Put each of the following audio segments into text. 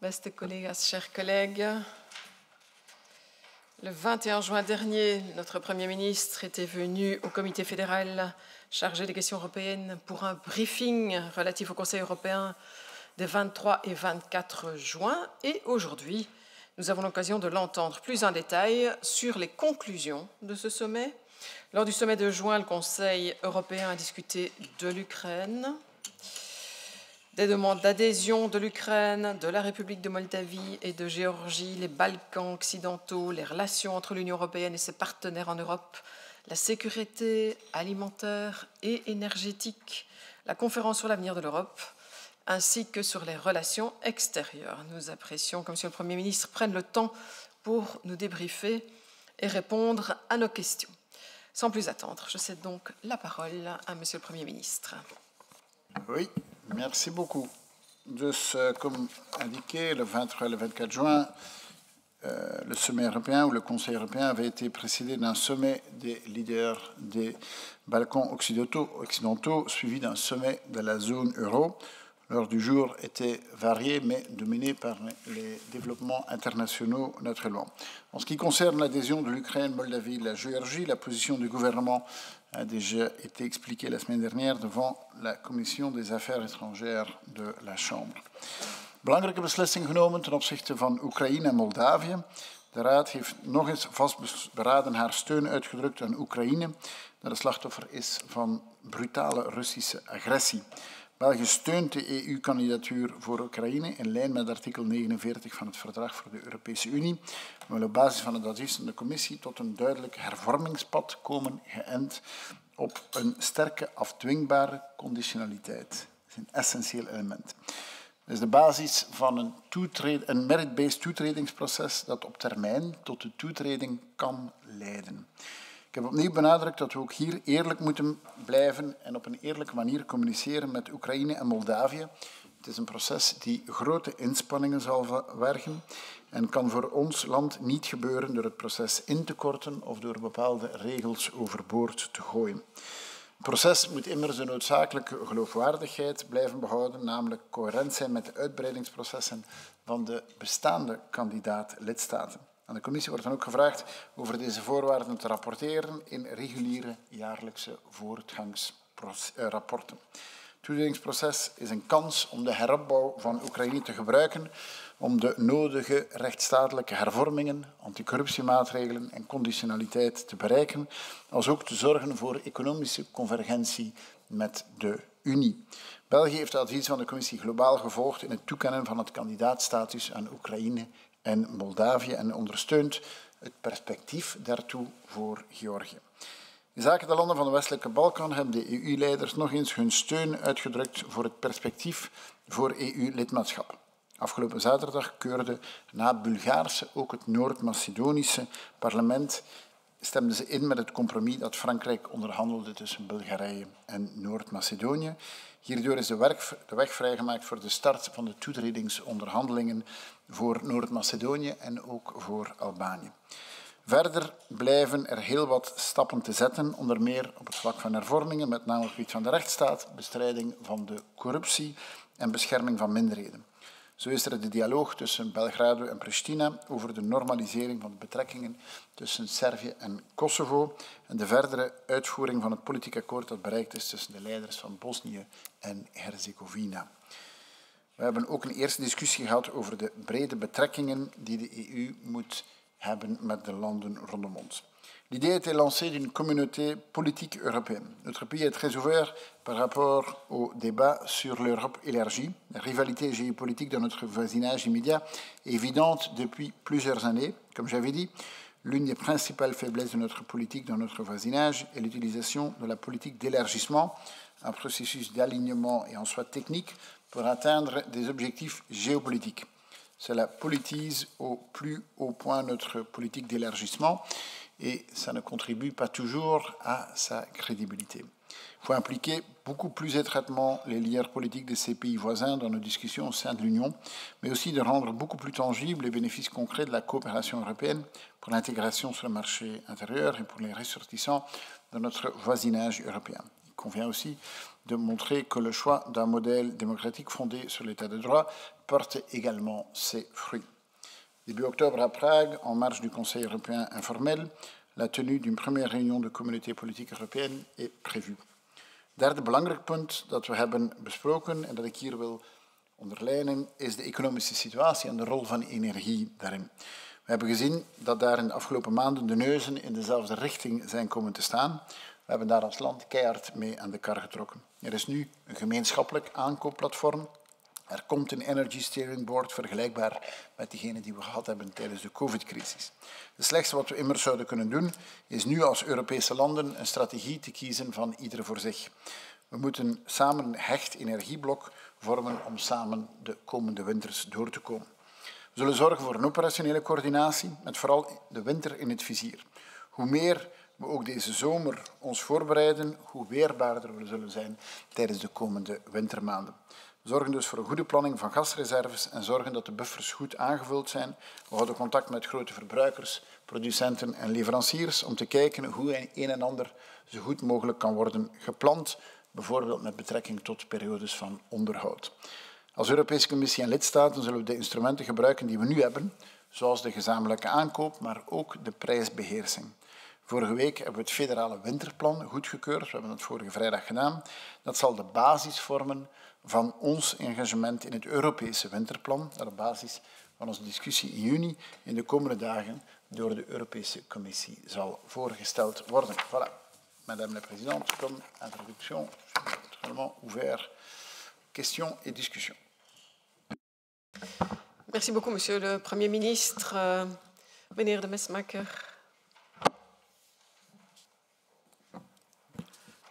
Beste collega's, chers collègues, le 21 juin dernier, notre Premier ministre était venu au Comité fédéral chargé des questions européennes pour un briefing relatif au Conseil européen des 23 et 24 juin. Et aujourd'hui, nous avons l'occasion de l'entendre plus en détail sur les conclusions de ce sommet. Lors du sommet de juin, le Conseil européen a discuté de l'Ukraine, des demandes d'adhésion de l'Ukraine, de la République de Moldavie et de Géorgie, les Balkans occidentaux, les relations entre l'Union européenne et ses partenaires en Europe, la sécurité alimentaire et énergétique, la conférence sur l'avenir de l'Europe, ainsi que sur les relations extérieures. Nous apprécions que Monsieur le Premier ministre prenne le temps pour nous débriefer et répondre à nos questions. Sans plus attendre, je cède donc la parole à Monsieur le Premier ministre. Oui, merci beaucoup. Dus, comme indiqué, le 23 et le 24 juin, le sommet européen ou le Conseil européen avait été précédé d'un sommet des leaders des Balkans occidentaux suivi d'un sommet de la zone euro. L'heure du jour était variée, mais dominée par les développements internationaux naturellement. En ce qui concerne l'adhésion de l'Ukraine, Moldavie et la Géorgie, la position du gouvernement a déjà été expliquée la semaine dernière devant la Commission des Affaires étrangères de la Chambre. Belangrijke beslissing genomen ten opzichte van Oekraïne en Moldavië. De Raad heeft nog eens vastberaden haar steun uitgedrukt aan Oekraïne, dat het slachtoffer is van brutale Russische agressie. België steunt de EU-kandidatuur voor Oekraïne in lijn met artikel 49 van het Verdrag voor de Europese Unie. We willen op basis van het advies van de Commissie tot een duidelijk hervormingspad komen, geënt op een sterke afdwingbare conditionaliteit. Dat is een essentieel element. Dat is de basis van een merit-based toetredingsproces dat op termijn tot de toetreding kan leiden. Ik heb opnieuw benadrukt dat we ook hier eerlijk moeten blijven en op een eerlijke manier communiceren met Oekraïne en Moldavië. Het is een proces die grote inspanningen zal vergen en kan voor ons land niet gebeuren door het proces in te korten of door bepaalde regels overboord te gooien. Het proces moet immers de noodzakelijke geloofwaardigheid blijven behouden, namelijk coherent zijn met de uitbreidingsprocessen van de bestaande kandidaat-lidstaten. Aan de commissie wordt dan ook gevraagd over deze voorwaarden te rapporteren in reguliere jaarlijkse voortgangsrapporten. Het toetredingsproces is een kans om de heropbouw van Oekraïne te gebruiken om de nodige rechtsstatelijke hervormingen, anticorruptiemaatregelen en conditionaliteit te bereiken, als ook te zorgen voor economische convergentie met de Unie. België heeft het advies van de commissie globaal gevolgd in het toekennen van het kandidaatstatus aan Oekraïne en Moldavië en ondersteunt het perspectief daartoe voor Georgië. In zaken de landen van de westelijke Balkan hebben de EU-leiders nog eens hun steun uitgedrukt voor het perspectief voor EU-lidmaatschap. Afgelopen zaterdag keurde na Bulgaarse ook het Noord-Macedonische parlement stemden ze in met het compromis dat Frankrijk onderhandelde tussen Bulgarije en Noord-Macedonië. Hierdoor is de weg vrijgemaakt voor de start van de toetredingsonderhandelingen voor Noord-Macedonië en ook voor Albanië. Verder blijven er heel wat stappen te zetten, onder meer op het vlak van hervormingen, met name op het gebied van de rechtsstaat, bestrijding van de corruptie en bescherming van minderheden. Zo is er de dialoog tussen Belgrado en Pristina over de normalisering van de betrekkingen tussen Servië en Kosovo en de verdere uitvoering van het politiek akkoord dat bereikt is tussen de leiders van Bosnië en Herzegovina. We hebben ook een eerste discussie gehad over de brede betrekkingen die de EU moet hebben met de landen rondom ons. L'idée a été lancée d'une communauté politique européenne. Notre pays est très ouvert par rapport au débat sur l'Europe élargie. La rivalité géopolitique dans notre voisinage immédiat est évidente depuis plusieurs années. Comme j'avais dit, l'une des principales faiblesses de notre politique dans notre voisinage est l'utilisation de la politique d'élargissement, un processus d'alignement et en soi technique pour atteindre des objectifs géopolitiques. Cela politise au plus haut point notre politique d'élargissement et ça ne contribue pas toujours à sa crédibilité. Il faut impliquer beaucoup plus étroitement les leaders politiques de ces pays voisins dans nos discussions au sein de l'Union, mais aussi de rendre beaucoup plus tangibles les bénéfices concrets de la coopération européenne pour l'intégration sur le marché intérieur et pour les ressortissants de notre voisinage européen. convient aussi de montrer que le choix d'un modèle démocratique fondé sur l'état de droit porte également ses fruits. Début octobre à Prague, en marge du Conseil européen informel, la tenue d'une première réunion de communauté politique européenne est prévue. Derde belangrijk punt dat we hebben besproken en dat ik hier wil onderlijnen is de economische situatie en de rol van energie daarin. We hebben gezien dat daar in de afgelopen maanden de neuzen in dezelfde richting zijn komen te staan. We hebben daar als land keihard mee aan de kar getrokken. Er is nu een gemeenschappelijk aankoopplatform. Er komt een Energy Steering Board vergelijkbaar met diegene die we gehad hebben tijdens de COVID-crisis. Het slechtste wat we immers zouden kunnen doen is nu als Europese landen een strategie te kiezen van ieder voor zich. We moeten samen een hecht energieblok vormen om samen de komende winters door te komen. We zullen zorgen voor een operationele coördinatie met vooral de winter in het vizier. Hoe meer we ook deze zomer ons voorbereiden, hoe weerbaarder we zullen zijn tijdens de komende wintermaanden. We zorgen dus voor een goede planning van gasreserves en zorgen dat de buffers goed aangevuld zijn. We houden contact met grote verbruikers, producenten en leveranciers om te kijken hoe een en ander zo goed mogelijk kan worden gepland, bijvoorbeeld met betrekking tot periodes van onderhoud. Als Europese Commissie en lidstaten zullen we de instrumenten gebruiken die we nu hebben, zoals de gezamenlijke aankoop, maar ook de prijsbeheersing. Vorige week hebben we het federale winterplan goedgekeurd. We hebben dat vorige vrijdag gedaan. Dat zal de basis vormen van ons engagement in het Europese winterplan, dat op basis van onze discussie in juni in de komende dagen door de Europese Commissie zal voorgesteld worden. Voilà. Madame la Présidente, comme introduction, je suis totalement ouvert. Questions et discussions. Merci beaucoup, Monsieur le Premier ministre. Meneer de Mesmaeker.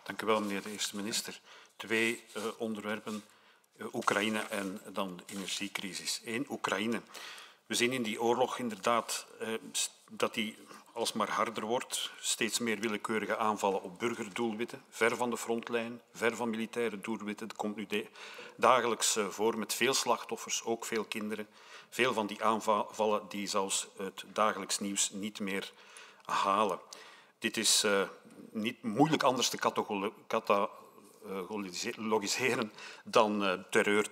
Dank u wel, meneer de eerste minister. Twee onderwerpen, Oekraïne en dan de energiecrisis. Eén, Oekraïne. We zien in die oorlog inderdaad dat die alsmaar harder wordt. Steeds meer willekeurige aanvallen op burgerdoelwitten, ver van de frontlijn, ver van militaire doelwitten. Dat komt nu dagelijks voor met veel slachtoffers, ook veel kinderen. Veel van die aanvallen die zelfs het dagelijks nieuws niet meer halen. Dit is niet moeilijk anders te catalogiseren dan terreur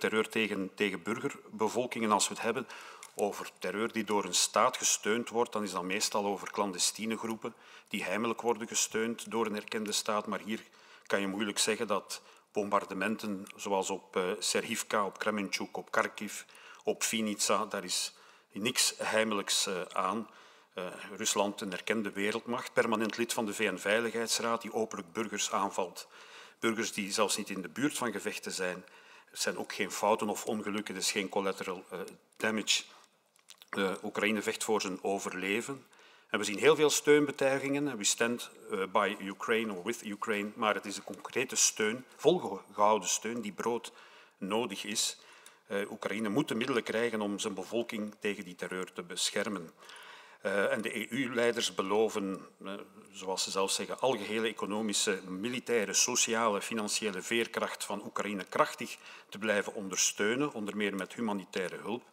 tegen burgerbevolkingen. Als we het hebben over terreur die door een staat gesteund wordt, dan is dat meestal over clandestine groepen die heimelijk worden gesteund door een erkende staat. Maar hier kan je moeilijk zeggen dat bombardementen zoals op Serhivka, op Kremenchuk, op Kharkiv, op Vinica, daar is niks heimelijks aan. Rusland, een erkende wereldmacht, permanent lid van de VN-veiligheidsraad, die openlijk burgers aanvalt. Burgers die zelfs niet in de buurt van gevechten zijn. Het zijn ook geen fouten of ongelukken, het is geen collateral damage. Oekraïne vecht voor zijn overleven. En we zien heel veel steunbetuigingen. We stand by Ukraine or with Ukraine. Maar het is een concrete steun, volgehouden steun, die brood nodig is. Oekraïne moet de middelen krijgen om zijn bevolking tegen die terreur te beschermen. En de EU-leiders beloven, zoals ze zelf zeggen, algehele economische, militaire, sociale, financiële veerkracht van Oekraïne krachtig te blijven ondersteunen, onder meer met humanitaire hulp.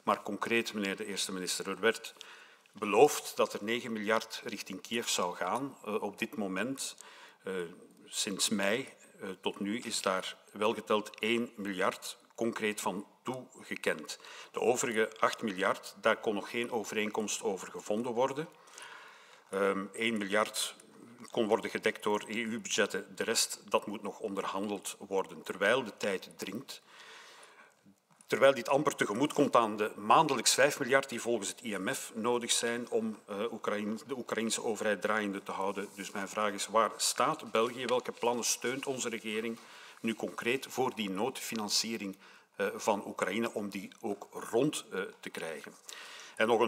Maar concreet, meneer de eerste minister, er werd beloofd dat er 9 miljard richting Kiev zou gaan. Op dit moment, sinds mei tot nu, is daar welgeteld 1 miljard concreet van toegekend. De overige 8 miljard, daar kon nog geen overeenkomst over gevonden worden. 1 miljard kon worden gedekt door EU-budgetten. De rest, dat moet nog onderhandeld worden, terwijl de tijd dringt. Terwijl dit amper tegemoet komt aan de maandelijks 5 miljard die volgens het IMF nodig zijn om de Oekraïnse overheid draaiende te houden. Dus mijn vraag is, waar staat België? Welke plannen steunt onze regering nu concreet voor die noodfinanciering van Oekraïne om die ook rond te krijgen? En nog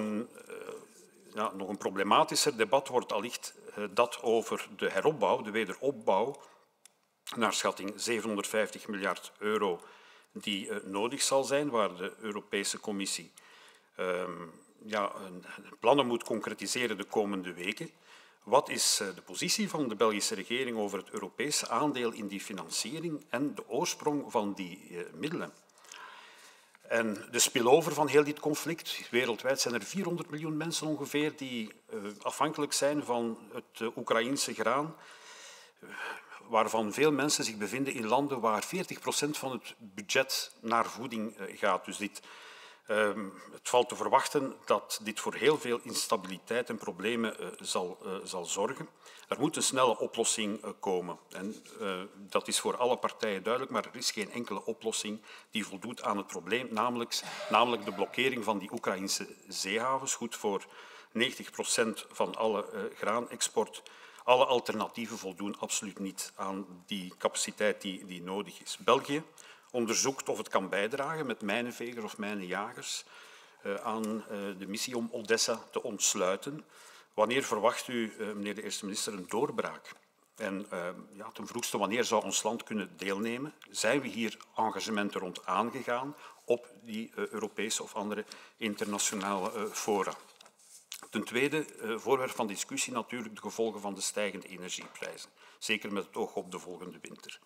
een problematischer debat wordt allicht dat over de heropbouw, de wederopbouw, naar schatting 750 miljard euro die nodig zal zijn, waar de Europese Commissie plannen moet concretiseren de komende weken. Wat is de positie van de Belgische regering over het Europese aandeel in die financiering en de oorsprong van die middelen? En de spillover van heel dit conflict, wereldwijd zijn er 400 miljoen mensen ongeveer die afhankelijk zijn van het Oekraïense graan. waarvan veel mensen zich bevinden in landen waar 40% van het budget naar voeding gaat. Dus het valt te verwachten dat dit voor heel veel instabiliteit en problemen zal zorgen. Er moet een snelle oplossing komen. En dat is voor alle partijen duidelijk, maar er is geen enkele oplossing die voldoet aan het probleem, namelijk de blokkering van die Oekraïnse zeehavens, goed voor 90% van alle graanexport. Alle alternatieven voldoen absoluut niet aan die capaciteit die nodig is. België onderzoekt of het kan bijdragen met mijnenvegers of mijnenjagers aan de missie om Odessa te ontsluiten. Wanneer verwacht u, meneer de eerste minister, een doorbraak? En ten vroegste, wanneer zou ons land kunnen deelnemen? Zijn we hier engagementen rond aangegaan op die Europese of andere internationale fora? Ten tweede, voorwerp van discussie natuurlijk de gevolgen van de stijgende energieprijzen. Zeker met het oog op de volgende winter.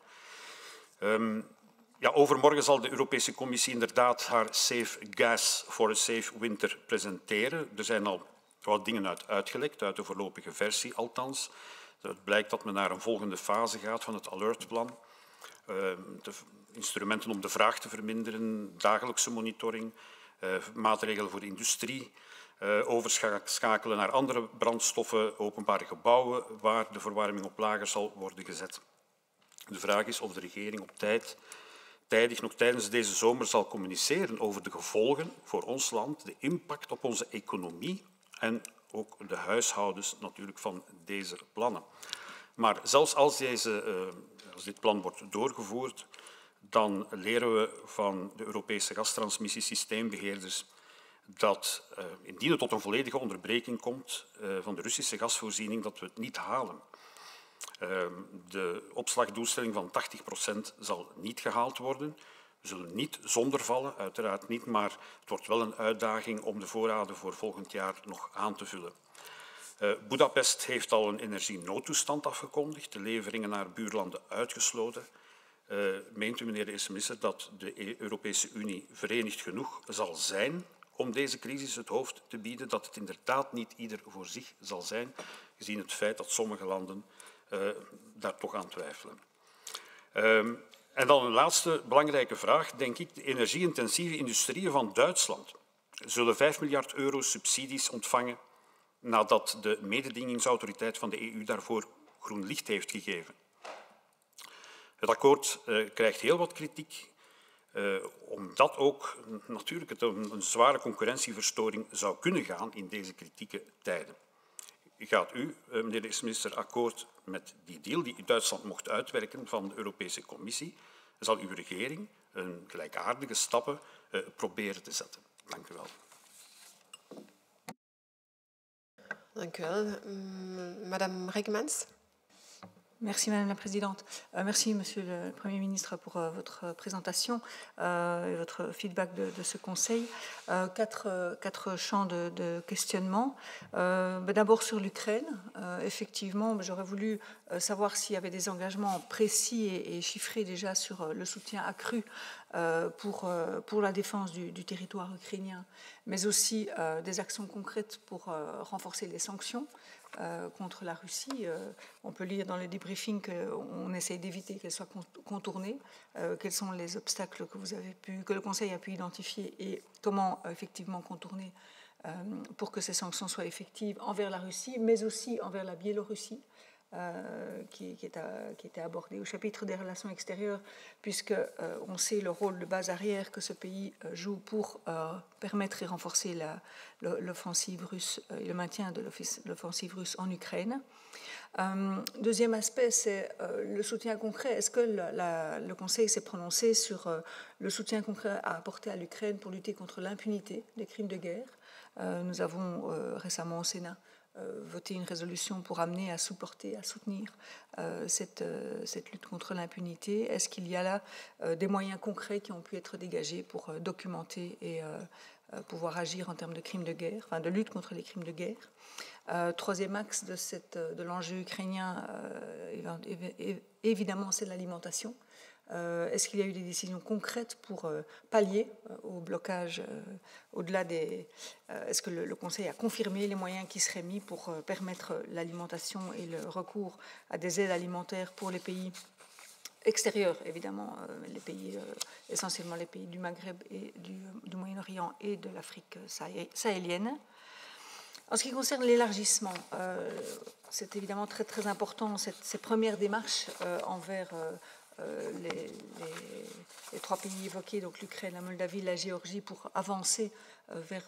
Overmorgen zal de Europese Commissie inderdaad haar Safe Gas for a Safe Winter presenteren. Er zijn al wat dingen uitgelekt, uit de voorlopige versie althans. Het blijkt dat men naar een volgende fase gaat van het alertplan. De instrumenten om de vraag te verminderen, dagelijkse monitoring, maatregelen voor de industrie, overschakelen naar andere brandstoffen, openbare gebouwen waar de verwarming op lager zal worden gezet. De vraag is of de regering op tijdig nog tijdens deze zomer zal communiceren over de gevolgen voor ons land, de impact op onze economie en ook de huishoudens natuurlijk van deze plannen. Maar zelfs als dit plan wordt doorgevoerd, dan leren we van de Europese gastransmissiesysteembeheerders dat indien het tot een volledige onderbreking komt van de Russische gasvoorziening, dat we het niet halen. De opslagdoelstelling van 80% zal niet gehaald worden. We zullen niet zonder vallen, uiteraard niet, maar het wordt wel een uitdaging om de voorraden voor volgend jaar nog aan te vullen. Budapest heeft al een energienoodtoestand afgekondigd, de leveringen naar buurlanden uitgesloten. Meent u, meneer de eerste minister, dat de Europese Unie verenigd genoeg zal zijn om deze crisis het hoofd te bieden, dat het inderdaad niet ieder voor zich zal zijn, gezien het feit dat sommige landen daar toch aan twijfelen. En dan een laatste belangrijke vraag, denk ik. De energie-intensieve industrieën van Duitsland zullen 5 miljard euro subsidies ontvangen nadat de mededingingsautoriteit van de EU daarvoor groen licht heeft gegeven. Het akkoord krijgt heel wat kritiek, omdat ook natuurlijk het een zware concurrentieverstoring zou kunnen gaan in deze kritieke tijden. Gaat u, meneer de eerste minister, akkoord met die deal die Duitsland mocht uitwerken van de Europese Commissie? Zal uw regering een gelijkaardige stappen proberen te zetten? Dank u wel. Dank u wel. Madame Regmans. Merci Madame la Présidente. Merci Monsieur le Premier ministre pour votre présentation et votre feedback de ce Conseil. Quatre champs de questionnement. D'abord sur l'Ukraine. Effectivement, j'aurais voulu savoir s'il y avait des engagements précis et chiffrés déjà sur le soutien accru pour la défense du territoire ukrainien, mais aussi des actions concrètes pour renforcer les sanctions contre la Russie. On peut lire dans le debriefing qu'on essaie d'éviter qu'elles soient contournées. Quels sont les obstacles que le Conseil a pu identifier et comment effectivement contourner pour que ces sanctions soient effectives envers la Russie, mais aussi envers la Biélorussie, qui était abordé au chapitre des relations extérieures, puisqu'on sait le rôle de base arrière que ce pays joue pour permettre et renforcer l'offensive russe et le maintien de l'offensive russe en Ukraine. Deuxième aspect, c'est le soutien concret. Est-ce que le Conseil s'est prononcé sur le soutien concret à apporter à l'Ukraine pour lutter contre l'impunité des crimes de guerre? Nous avons récemment au Sénat voter une résolution pour amener à supporter, à soutenir cette lutte contre l'impunité. Est-ce qu'il y a là des moyens concrets qui ont pu être dégagés pour documenter et pouvoir agir en termes de crimes de guerre, enfin de lutte contre les crimes de guerre. Troisième axe de l'enjeu ukrainien, évidemment, c'est l'alimentation. Est-ce qu'il y a eu des décisions concrètes pour pallier au blocage au-delà des... Est-ce que le Conseil a confirmé les moyens qui seraient mis pour permettre l'alimentation et le recours à des aides alimentaires pour les pays extérieurs, évidemment, les pays, essentiellement les pays du Maghreb et du Moyen-Orient et de l'Afrique sahélienne? En ce qui concerne l'élargissement, c'est évidemment très, très important, ces premières démarches envers les trois pays évoqués, donc l'Ukraine, la Moldavie, la Géorgie, pour avancer vers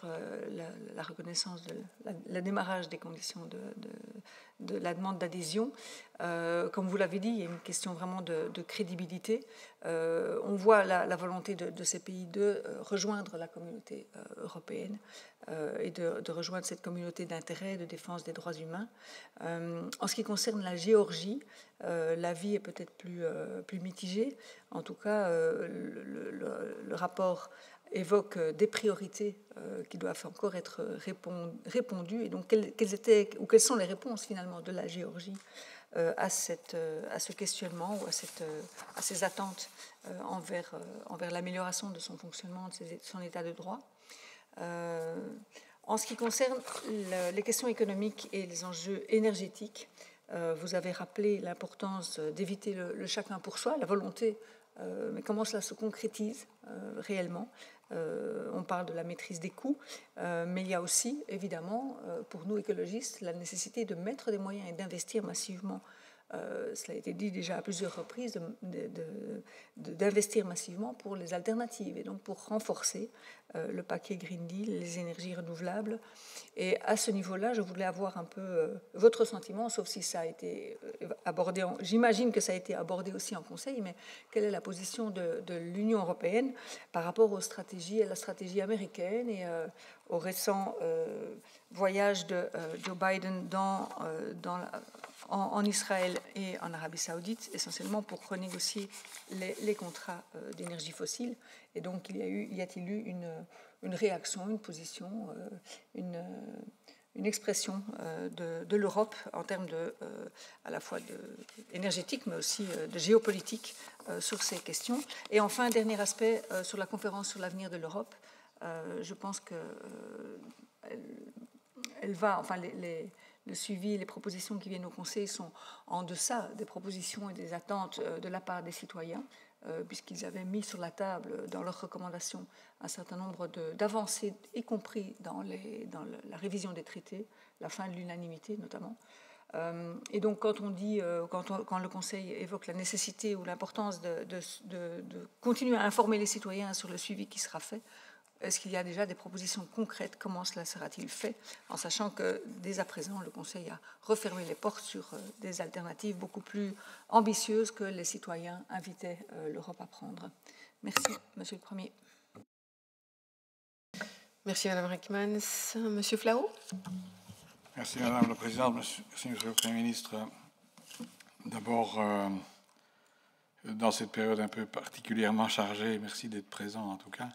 la reconnaissance, le démarrage des conditions de la demande d'adhésion. Comme vous l'avez dit, il y a une question vraiment de crédibilité. On voit la volonté de ces pays de rejoindre la communauté européenne et de rejoindre cette communauté d'intérêt, de défense des droits humains. En ce qui concerne la Géorgie, l'avis est peut-être plus mitigé. En tout cas, le rapport évoque des priorités qui doivent encore être répondues. Et donc, quelles sont les réponses finalement de la Géorgie à ce questionnement ou à ces attentes envers l'amélioration de son fonctionnement, de son état de droit? En ce qui concerne les questions économiques et les enjeux énergétiques, vous avez rappelé l'importance d'éviter le chacun pour soi, la volonté, mais comment cela se concrétise réellement. On parle de la maîtrise des coûts, mais il y a aussi, évidemment, pour nous écologistes, la nécessité de mettre des moyens et d'investir massivement. Cela a été dit déjà à plusieurs reprises, d'investir massivement pour les alternatives et donc pour renforcer le paquet Green Deal, les énergies renouvelables. Et à ce niveau-là, je voulais avoir un peu votre sentiment, sauf si ça a été abordé, j'imagine que ça a été abordé aussi en Conseil, mais quelle est la position de l'Union européenne par rapport aux stratégies, à la stratégie américaine et au récent voyage de Joe Biden en Israël et en Arabie Saoudite, essentiellement pour renégocier les contrats d'énergie fossile. Et donc, y a-t-il eu une réaction, une position, une expression de l'Europe en termes à la fois énergétique, mais aussi de géopolitique sur ces questions? Et enfin, dernier aspect sur la conférence sur l'avenir de l'Europe. Je pense que elle va, enfin, le suivi, les propositions qui viennent au Conseil sont en deçà des propositions et des attentes de la part des citoyens, puisqu'ils avaient mis sur la table dans leurs recommandations un certain nombre d'avancées, y compris dans la révision des traités, la fin de l'unanimité notamment. Et donc quand le Conseil évoque la nécessité ou l'importance de continuer à informer les citoyens sur le suivi qui sera fait, est-ce qu'il y a déjà des propositions concrètes? Comment cela sera-t-il fait? En sachant que, dès à présent, le Conseil a refermé les portes sur des alternatives beaucoup plus ambitieuses que les citoyens invitaient l'Europe à prendre. Merci, Monsieur le Premier. Merci, Madame Reckmans. Monsieur Flao. Merci, Madame la Présidente. Merci, Monsieur le Premier ministre. D'abord, dans cette période un peu particulièrement chargée, merci d'être présent en tout cas.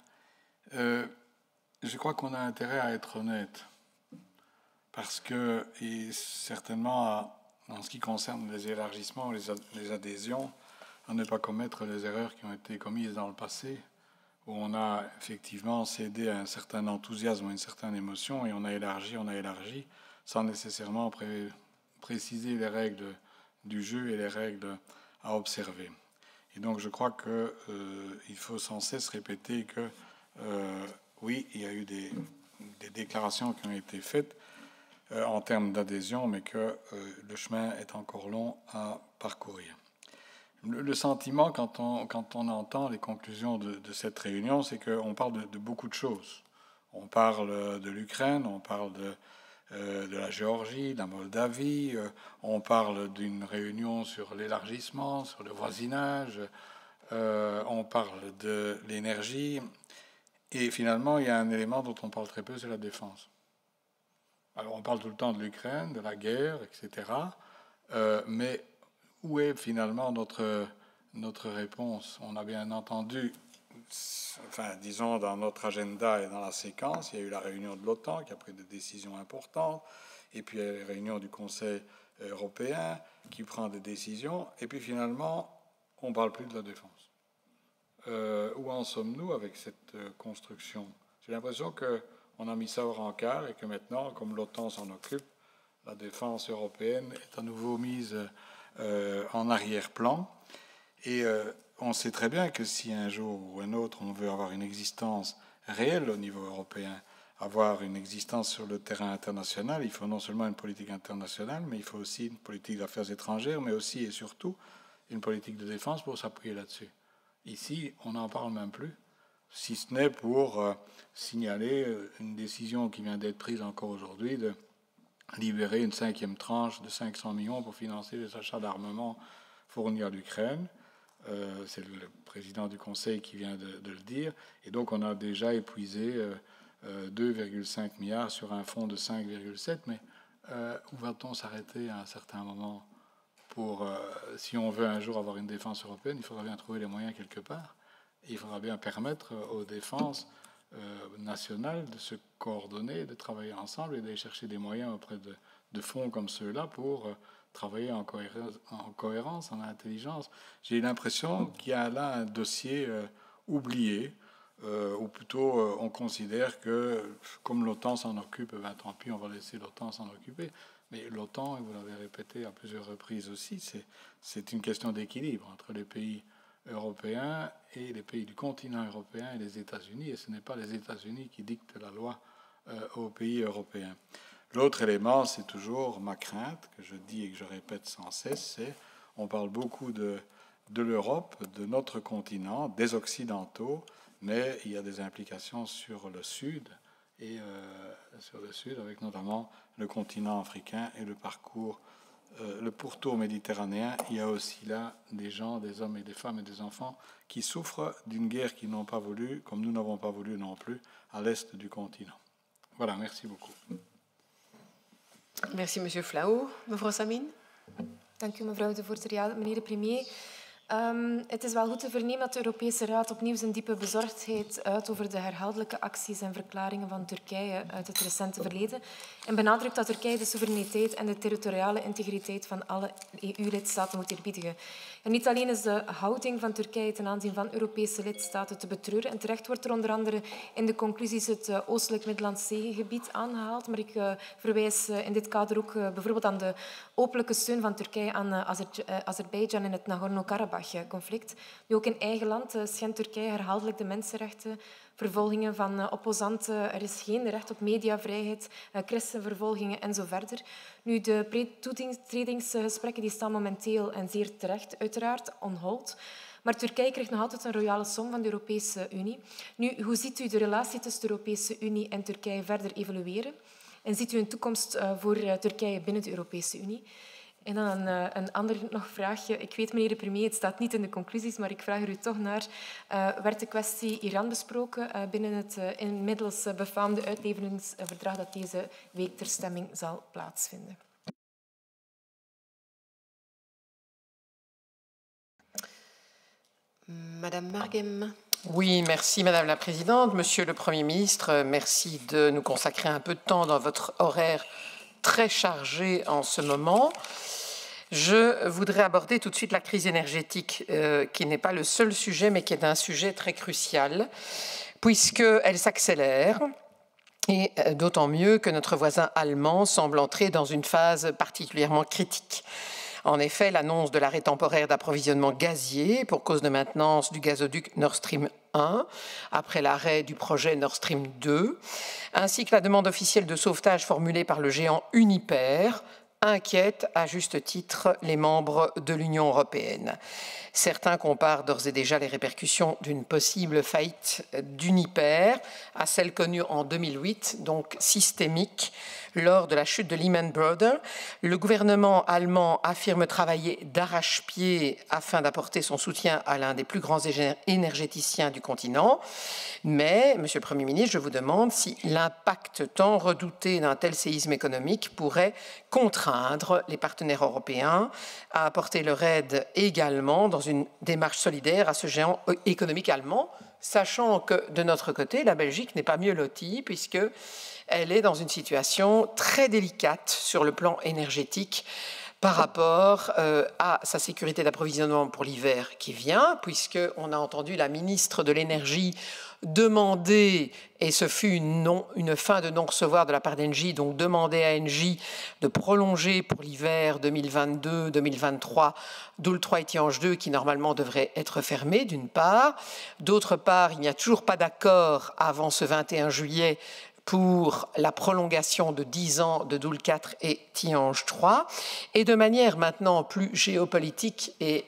Je crois qu'on a intérêt à être honnête parce que, et certainement en ce qui concerne les élargissements, les adhésions, à ne pas commettre les erreurs qui ont été commises dans le passé, où on a effectivement cédé à un certain enthousiasme, à une certaine émotion, et on a élargi, sans nécessairement préciser les règles du jeu et les règles à observer. Et donc je crois qu'il faut sans cesse répéter que oui, il y a eu des déclarations qui ont été faites en termes d'adhésion, mais que le chemin est encore long à parcourir. Le sentiment, quand on entend les conclusions de cette réunion, c'est qu'on parle de beaucoup de choses. On parle de l'Ukraine, on parle de la Géorgie, de la Moldavie, on parle d'une réunion sur l'élargissement, sur le voisinage, on parle de l'énergie. Et finalement, il y a un élément dont on parle très peu, c'est la défense. Alors, on parle tout le temps de l'Ukraine, de la guerre, etc. Mais où est finalement notre réponse? On a bien entendu enfin, disons, dans notre agenda et dans la séquence, il y a eu la réunion de l'OTAN qui a pris des décisions importantes, et puis il y a eu la réunion du Conseil européen qui prend des décisions, et puis finalement, on ne parle plus de la défense. Où en sommes-nous avec cette construction? J'ai l'impression qu'on a mis ça au rencard et que maintenant, comme l'OTAN s'en occupe, la défense européenne est à nouveau mise en arrière-plan. Et on sait très bien que si un jour ou un autre, on veut avoir une existence réelle au niveau européen, avoir une existence sur le terrain international, il faut non seulement une politique internationale, mais il faut aussi une politique d'affaires étrangères, mais aussi et surtout une politique de défense pour s'appuyer là-dessus. Ici, on n'en parle même plus, si ce n'est pour signaler une décision qui vient d'être prise encore aujourd'hui de libérer une 5e tranche de 500 millions pour financer les achats d'armement fournis à l'Ukraine. C'est le président du Conseil qui vient de le dire. Et donc, on a déjà épuisé 2,5 milliards sur un fonds de 5,7. Mais où va-t-on s'arrêter à un certain moment si on veut un jour avoir une défense européenne, il faudra bien trouver les moyens quelque part. Et il faudra bien permettre aux défenses nationales de se coordonner, de travailler ensemble et d'aller chercher des moyens auprès de fonds comme ceux-là pour travailler en cohérence, en intelligence. J'ai l'impression qu'il y a là un dossier oublié, ou plutôt on considère que comme l'OTAN s'en occupe, ben, tant pis, on va laisser l'OTAN s'en occuper. Mais l'OTAN, et vous l'avez répété à plusieurs reprises aussi, c'est une question d'équilibre entre les pays européens et les pays du continent européen et les États-Unis. Et ce n'est pas les États-Unis qui dictent la loi aux pays européens. L'autre élément, c'est toujours ma crainte, que je dis et que je répète sans cesse, c'est on parle beaucoup de l'Europe, de notre continent, des Occidentaux, mais il y a des implications sur le Sud, et sur le Sud, avec notamment le continent africain et le pourtour méditerranéen. Il y a aussi là des gens, des hommes et des femmes et des enfants qui souffrent d'une guerre qu'ils n'ont pas voulu, comme nous n'avons pas voulu non plus, à l'est du continent. Voilà, merci beaucoup. Merci, monsieur Flauw. Mevrouw Samin. Dank u, mevrouw de voorzitter. Ja, meneer de premier. Het is wel goed te vernemen dat de Europese Raad opnieuw zijn diepe bezorgdheid uit over de herhaaldelijke acties en verklaringen van Turkije uit het recente verleden en benadrukt dat Turkije de soevereiniteit en de territoriale integriteit van alle EU-lidstaten moet eerbiedigen. En niet alleen is de houding van Turkije ten aanzien van Europese lidstaten te betreuren en terecht wordt er onder andere in de conclusies het oostelijk Middellandse Zeegebied aangehaald, maar ik verwijs in dit kader ook bijvoorbeeld aan de openlijke steun van Turkije aan Azerbeidzjan in het Nagorno-Karabakh-conflict. Nu ook in eigen land schendt Turkije herhaaldelijk de mensenrechten, vervolgingen van opposanten, er is geen recht op mediavrijheid, christenvervolgingen en zo verder. Nu, de toetredingsgesprekken die staan momenteel en zeer terecht uiteraard on hold. Maar Turkije krijgt nog altijd een royale som van de Europese Unie. Nu, hoe ziet u de relatie tussen de Europese Unie en Turkije verder evolueren? En ziet u een toekomst voor Turkije binnen de Europese Unie? En dan een ander nog vraagje. Ik weet, meneer de premier, het staat niet in de conclusies, maar ik vraag er u toch naar. Werd de kwestie Iran besproken binnen het inmiddels befaamde uitleveringsverdrag dat deze week ter stemming zal plaatsvinden? Madame Marguem. Oui, merci Madame la Présidente. Monsieur le Premier ministre, merci de nous consacrer un peu de temps dans votre horaire très chargé en ce moment. Je voudrais aborder tout de suite la crise énergétique, qui n'est pas le seul sujet, mais qui est un sujet très crucial, puisqu'elle s'accélère, et d'autant mieux que notre voisin allemand semble entrer dans une phase particulièrement critique. En effet, l'annonce de l'arrêt temporaire d'approvisionnement gazier pour cause de maintenance du gazoduc Nord Stream 1, après l'arrêt du projet Nord Stream 2, ainsi que la demande officielle de sauvetage formulée par le géant Uniper, inquiète à juste titre les membres de l'Union européenne. Certains comparent d'ores et déjà les répercussions d'une possible faillite d'Uniper à celle connue en 2008, donc systémique, lors de la chute de Lehman Brothers. Le gouvernement allemand affirme travailler d'arrache-pied afin d'apporter son soutien à l'un des plus grands énergéticiens du continent. Mais, Monsieur le Premier ministre, je vous demande si l'impact tant redouté d'un tel séisme économique pourrait contraindre contraindre les partenaires européens à apporter leur aide également dans une démarche solidaire à ce géant économique allemand, sachant que de notre côté, la Belgique n'est pas mieux lotie puisqu'elle est dans une situation très délicate sur le plan énergétique par rapport à sa sécurité d'approvisionnement pour l'hiver qui vient, puisqu'on a entendu la ministre de l'Énergie demander, et ce fut une fin de non-recevoir de la part d'Engie, donc demander à Engie de prolonger pour l'hiver 2022-2023 Doel 3 et Tihange 2 qui normalement devrait être fermé d'une part. D'autre part, il n'y a toujours pas d'accord avant ce 21 juillet pour la prolongation de 10 ans de Doel 4 et Tihange 3. Et de manière maintenant plus géopolitique et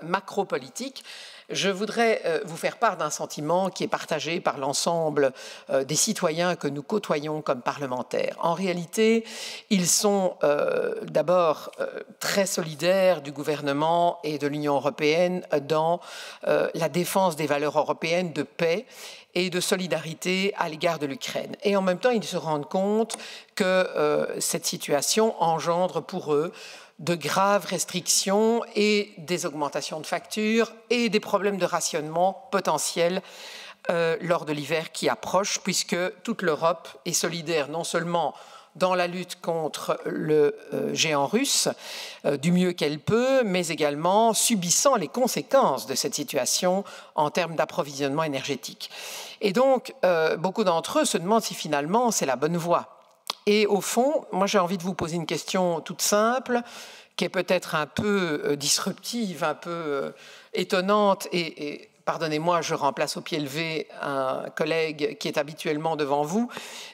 macropolitique, je voudrais vous faire part d'un sentiment qui est partagé par l'ensemble des citoyens que nous côtoyons comme parlementaires. En réalité, ils sont d'abord très solidaires du gouvernement et de l'Union européenne dans la défense des valeurs européennes de paix et de solidarité à l'égard de l'Ukraine. Et en même temps, ils se rendent compte que cette situation engendre pour eux de graves restrictions et des augmentations de factures et des problèmes de rationnement potentiels lors de l'hiver qui approche, puisque toute l'Europe est solidaire non seulement dans la lutte contre le géant russe du mieux qu'elle peut, mais également subissant les conséquences de cette situation en termes d'approvisionnement énergétique. Et donc, beaucoup d'entre eux se demandent si finalement c'est la bonne voie. Et au fond, moi j'ai envie de vous poser une question toute simple, qui est peut-être un peu disruptive, un peu étonnante, et pardonnez-moi, je remplace au pied levé un collègue qui est habituellement devant vous,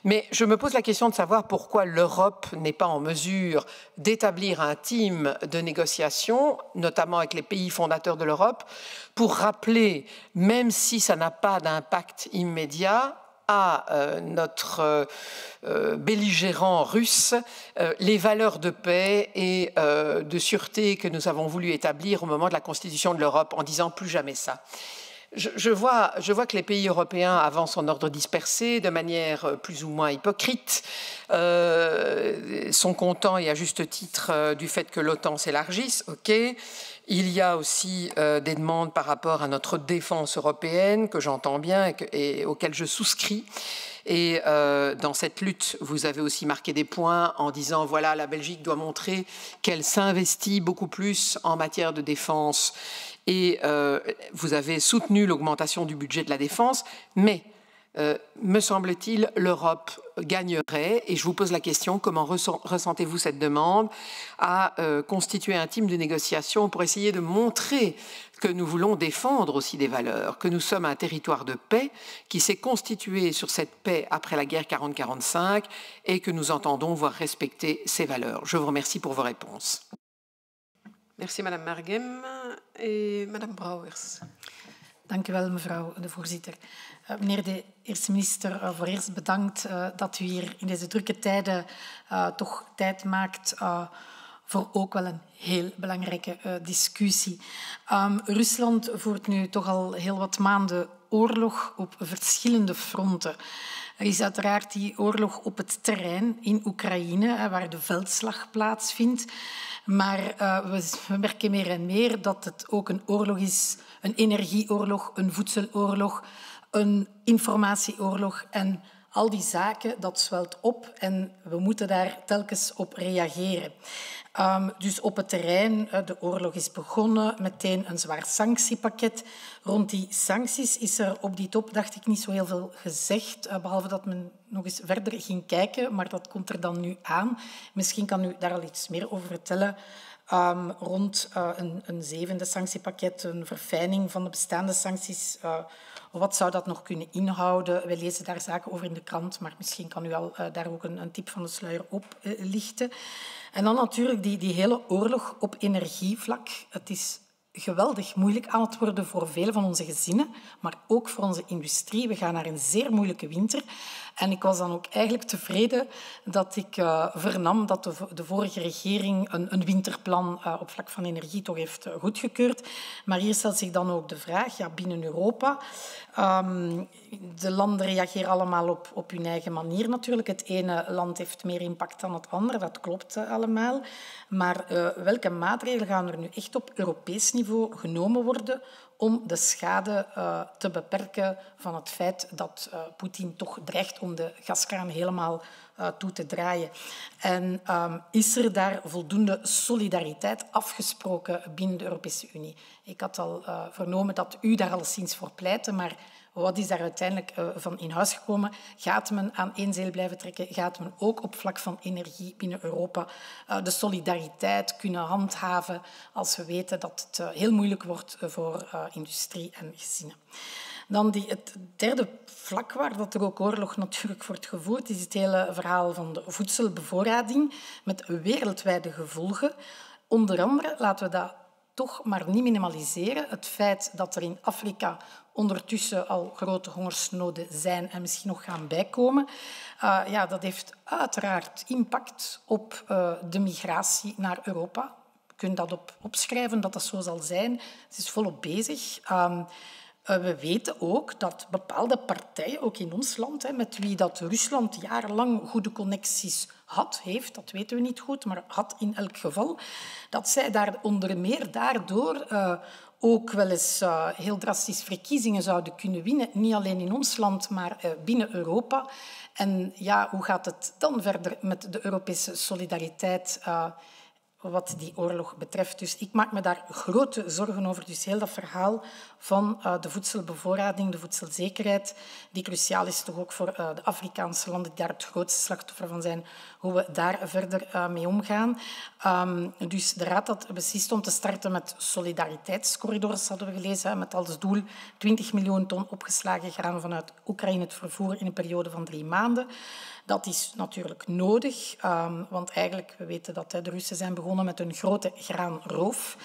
mais je me pose la question de savoir pourquoi l'Europe n'est pas en mesure d'établir un team de négociation, notamment avec les pays fondateurs de l'Europe, pour rappeler, même si ça n'a pas d'impact immédiat, à notre belligérant russe les valeurs de paix et de sûreté que nous avons voulu établir au moment de la constitution de l'Europe en disant plus jamais ça. Je vois que les pays européens avancent en ordre dispersé, de manière plus ou moins hypocrite, sont contents et à juste titre du fait que l'OTAN s'élargisse, ok. Il y a aussi des demandes par rapport à notre défense européenne que j'entends bien et auxquelles je souscris. Et dans cette lutte, vous avez aussi marqué des points en disant voilà, la Belgique doit montrer qu'elle s'investit beaucoup plus en matière de défense. Et vous avez soutenu l'augmentation du budget de la défense, mais me semble-t-il, l'Europe gagnerait, et je vous pose la question, comment ressentez-vous cette demande à constituer un team de négociation pour essayer de montrer que nous voulons défendre aussi des valeurs, que nous sommes un territoire de paix qui s'est constitué sur cette paix après la guerre 40-45 et que nous entendons voir respecter ces valeurs. Je vous remercie pour vos réponses. Merci, Madame Margem. Et Madame Brouwers. Dank u wel, mevrouw de voorzitter. Meneer de eerste minister, voor eerst bedankt dat u hier in deze drukke tijden toch tijd maakt voor ook wel een heel belangrijke discussie. Rusland voert nu toch al heel wat maanden oorlog op verschillende fronten. Er is uiteraard die oorlog op het terrein in Oekraïne, waar de veldslag plaatsvindt. Maar we merken meer en meer dat het ook een oorlog is, een energieoorlog, een voedseloorlog, een informatieoorlog. En al die zaken, dat zwelt op en we moeten daar telkens op reageren. Dus op het terrein, de oorlog is begonnen, meteen een zwaar sanctiepakket. Rond die sancties is er op die top, dacht ik, niet zo heel veel gezegd, behalve dat men nog eens verder ging kijken, maar dat komt er dan nu aan. Misschien kan u daar al iets meer over vertellen. Rond een zevende sanctiepakket, een verfijning van de bestaande sancties. Wat zou dat nog kunnen inhouden? We lezen daar zaken over in de krant, maar misschien kan u al daar ook een tip van de sluier op lichten. En dan natuurlijk die hele oorlog op energievlak. Het is geweldig moeilijk aan het worden voor vele van onze gezinnen, maar ook voor onze industrie. We gaan naar een zeer moeilijke winter. En ik was dan ook eigenlijk tevreden dat ik vernam dat de vorige regering een winterplan op vlak van energie toch heeft goedgekeurd. Maar hier stelt zich dan ook de vraag, ja, binnen Europa, de landen reageren allemaal op hun eigen manier natuurlijk. Het ene land heeft meer impact dan het andere, dat klopt allemaal. Maar welke maatregelen gaan er nu echt op Europees niveau genomen worden om de schade te beperken van het feit dat Poetin toch dreigt om de gaskraan helemaal toe te draaien? En is er daar voldoende solidariteit afgesproken binnen de Europese Unie? Ik had al vernomen dat u daar alleszins voor pleitte, maar wat is daar uiteindelijk van in huis gekomen? Gaat men aan één zeil blijven trekken? Gaat men ook op vlak van energie binnen Europa de solidariteit kunnen handhaven als we weten dat het heel moeilijk wordt voor industrie en gezinnen? Dan het derde vlak waar dat er ook oorlog natuurlijk wordt gevoerd, is het hele verhaal van de voedselbevoorrading met wereldwijde gevolgen. Onder andere, laten we dat toch maar niet minimaliseren, het feit dat er in Afrika ondertussen al grote hongersnoden zijn en misschien nog gaan bijkomen, ja, dat heeft uiteraard impact op de migratie naar Europa. Je kunt dat opschrijven dat dat zo zal zijn. Het is volop bezig. We weten ook dat bepaalde partijen, ook in ons land, met wie dat Rusland jarenlang goede connecties heeft, dat weten we niet goed, maar had in elk geval, dat zij daar onder meer daardoor ook wel eens heel drastisch verkiezingen zouden kunnen winnen. Niet alleen in ons land, maar binnen Europa. En ja, hoe gaat het dan verder met de Europese solidariteit wat die oorlog betreft? Dus ik maak me daar grote zorgen over. Dus heel dat verhaal van de voedselbevoorrading, de voedselzekerheid, die cruciaal is toch ook voor de Afrikaanse landen die daar het grootste slachtoffer van zijn, hoe we daar verder mee omgaan. Dus de Raad had beslist om te starten met solidariteitscorridors, hadden we gelezen, met als doel 20 miljoen ton opgeslagen graan vanuit Oekraïne het vervoer in een periode van 3 maanden. Dat is natuurlijk nodig, want eigenlijk, we weten dat de Russen zijn begonnen met een grote graanroof.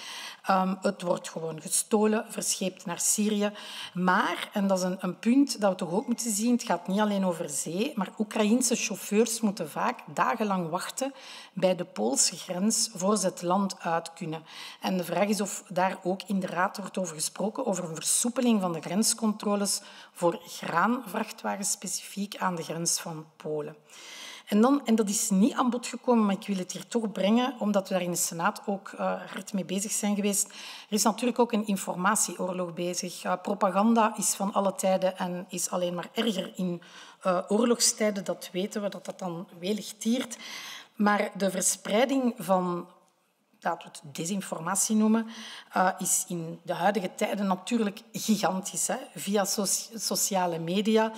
Het wordt gewoon gestolen, verscheept naar Syrië. Maar, en dat is een punt dat we toch ook moeten zien, het gaat niet alleen over zee, maar Oekraïense chauffeurs moeten vaak dagenlang wachten bij de Poolse grens voor ze het land uit kunnen. En de vraag is of daar ook in de Raad wordt over gesproken, over een versoepeling van de grenscontroles voor graanvrachtwagens specifiek aan de grens van Polen. En dat is niet aan bod gekomen, maar ik wil het hier toch brengen, omdat we daar in de Senaat ook hard mee bezig zijn geweest. Er is natuurlijk ook een informatieoorlog bezig. Propaganda is van alle tijden en is alleen maar erger in oorlogstijden. Dat weten we, dat dan welig tiert. Maar de verspreiding van, laten we het desinformatie noemen, is in de huidige tijden natuurlijk gigantisch. Via sociale media,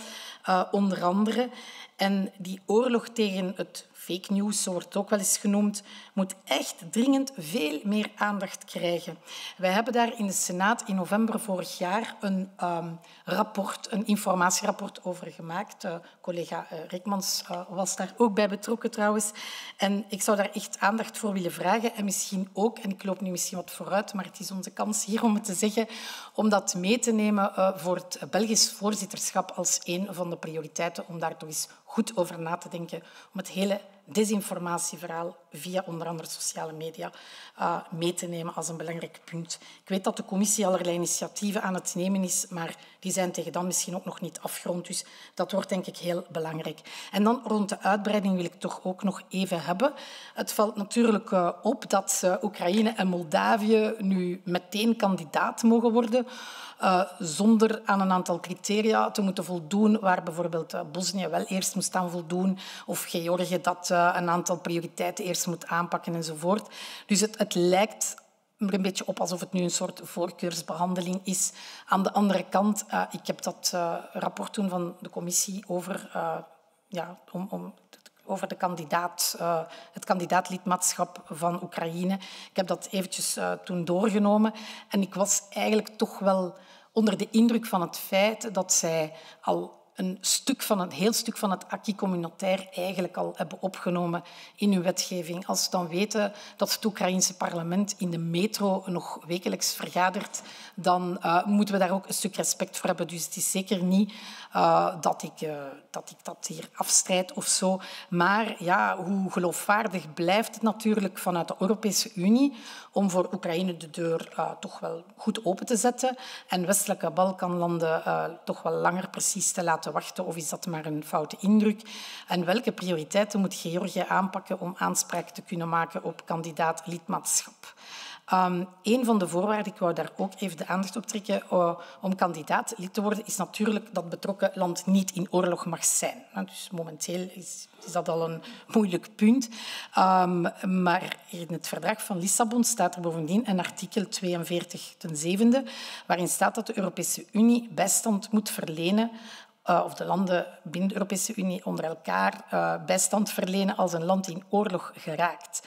onder andere. En die oorlog tegen het fake news, zo wordt het ook wel eens genoemd, moet echt dringend veel meer aandacht krijgen. Wij hebben daar in de Senaat in november vorig jaar een informatierapport over gemaakt. Collega Rekmans was daar ook bij betrokken trouwens. En ik zou daar echt aandacht voor willen vragen. En misschien ook, en ik loop nu misschien wat vooruit, maar het is onze kans hier om het te zeggen, om dat mee te nemen voor het Belgisch voorzitterschap als een van de prioriteiten, om daar toch eens goed over na te denken, om het hele desinformatieverhaal via onder andere sociale media mee te nemen als een belangrijk punt. Ik weet dat de commissie allerlei initiatieven aan het nemen is, maar die zijn tegen dan misschien ook nog niet afgerond. Dus dat wordt denk ik heel belangrijk. En dan rond de uitbreiding wil ik toch ook nog even hebben. Het valt natuurlijk op dat Oekraïne en Moldavië nu meteen kandidaat mogen worden, zonder aan een aantal criteria te moeten voldoen, waar bijvoorbeeld Bosnië wel eerst moest aan voldoen, of Georgië dat een aantal prioriteiten eerst moet aanpakken enzovoort. Dus het lijkt er een beetje op alsof het nu een soort voorkeursbehandeling is. Aan de andere kant, ik heb dat rapport toen van de commissie over, over de het kandidaatlidmaatschap van Oekraïne. Ik heb dat eventjes toen doorgenomen en ik was eigenlijk toch wel onder de indruk van het feit dat zij al een heel stuk van het acquis communautaire eigenlijk al hebben opgenomen in uw wetgeving. Als we dan weten dat het Oekraïense parlement in de metro nog wekelijks vergadert, dan moeten we daar ook een stuk respect voor hebben. Dus het is zeker niet dat ik dat hier afstrijd of zo. Maar ja, hoe geloofwaardig blijft het natuurlijk vanuit de Europese Unie om voor Oekraïne de deur toch wel goed open te zetten en westelijke Balkanlanden toch wel langer precies te laten wachten, of is dat maar een foute indruk? En welke prioriteiten moet Georgië aanpakken om aanspraak te kunnen maken op kandidaat-lidmaatschap? Een van de voorwaarden, ik wou daar ook even de aandacht op trekken, om kandidaat lid te worden, is natuurlijk dat betrokken land niet in oorlog mag zijn. Dus momenteel is dat al een moeilijk punt. Maar in het verdrag van Lissabon staat er bovendien een artikel 42(7), waarin staat dat de Europese Unie bijstand moet verlenen, of de landen binnen de Europese Unie onder elkaar bijstand verlenen als een land in oorlog geraakt.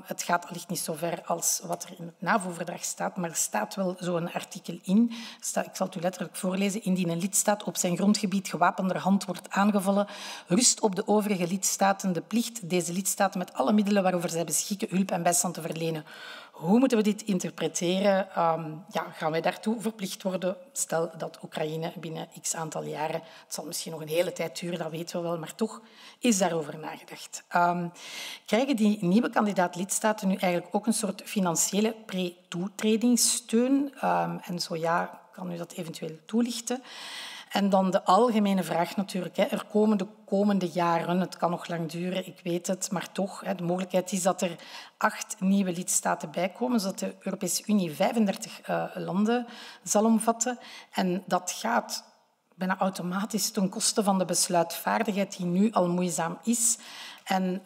Het gaat allicht niet zo ver als wat er in het NAVO-verdrag staat, maar er staat wel zo'n artikel in. Ik zal het u letterlijk voorlezen. Indien een lidstaat op zijn grondgebied gewapenderhand wordt aangevallen, rust op de overige lidstaten de plicht deze lidstaten met alle middelen waarover zij beschikken hulp en bijstand te verlenen. Hoe moeten we dit interpreteren? Gaan wij daartoe verplicht worden? Stel dat Oekraïne binnen x aantal jaren, het zal misschien nog een hele tijd duren, dat weten we wel, maar toch is daarover nagedacht. Krijgen die nieuwe kandidaat-lidstaten nu eigenlijk ook een soort financiële pre-toetredingssteun? En zo ja, kan u dat eventueel toelichten? En dan de algemene vraag natuurlijk. Er komen de komende jaren, het kan nog lang duren, ik weet het, maar toch, de mogelijkheid is dat er 8 nieuwe lidstaten bijkomen, zodat de Europese Unie 35 landen zal omvatten. En dat gaat bijna automatisch ten koste van de besluitvaardigheid die nu al moeizaam is. En